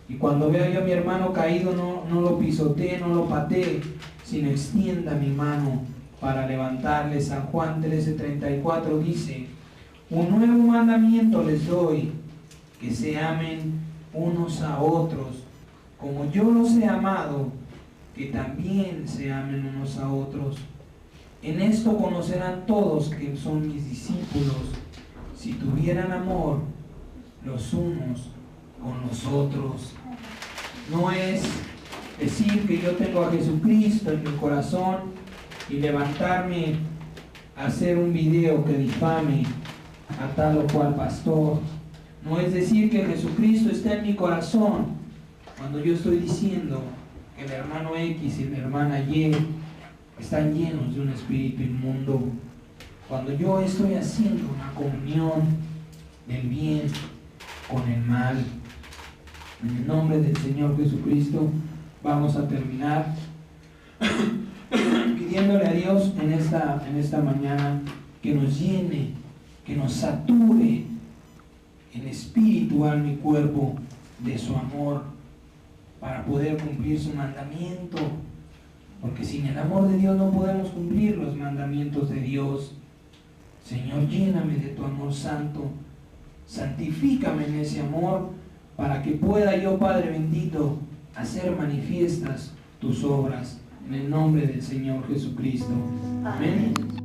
Y cuando vea yo a mi hermano caído, no lo pisotee, no lo patee, sino extienda mi mano para levantarle. San Juan 13:34 dice: un nuevo mandamiento les doy, que se amen unos a otros, como yo los he amado, que también se amen unos a otros. En esto conocerán todos que son mis discípulos, si tuvieran amor los unos con los otros. No es decir que yo tengo a Jesucristo en mi corazón y levantarme a hacer un video que difame a tal o cual pastor. No es decir que Jesucristo está en mi corazón cuando yo estoy diciendo que el hermano X y la hermana Y están llenos de un espíritu inmundo. Cuando yo estoy haciendo una comunión del bien con el mal. En el nombre del Señor Jesucristo vamos a terminar pidiéndole a Dios en esta mañana que nos llene, que nos sature en espíritu, alma y cuerpo de su amor para poder cumplir su mandamiento, porque sin el amor de Dios no podemos cumplir los mandamientos de Dios. Señor, lléname de tu amor santo, santifícame en ese amor para que pueda yo, Padre bendito, hacer manifiestas tus obras en el nombre del Señor Jesucristo. Amén.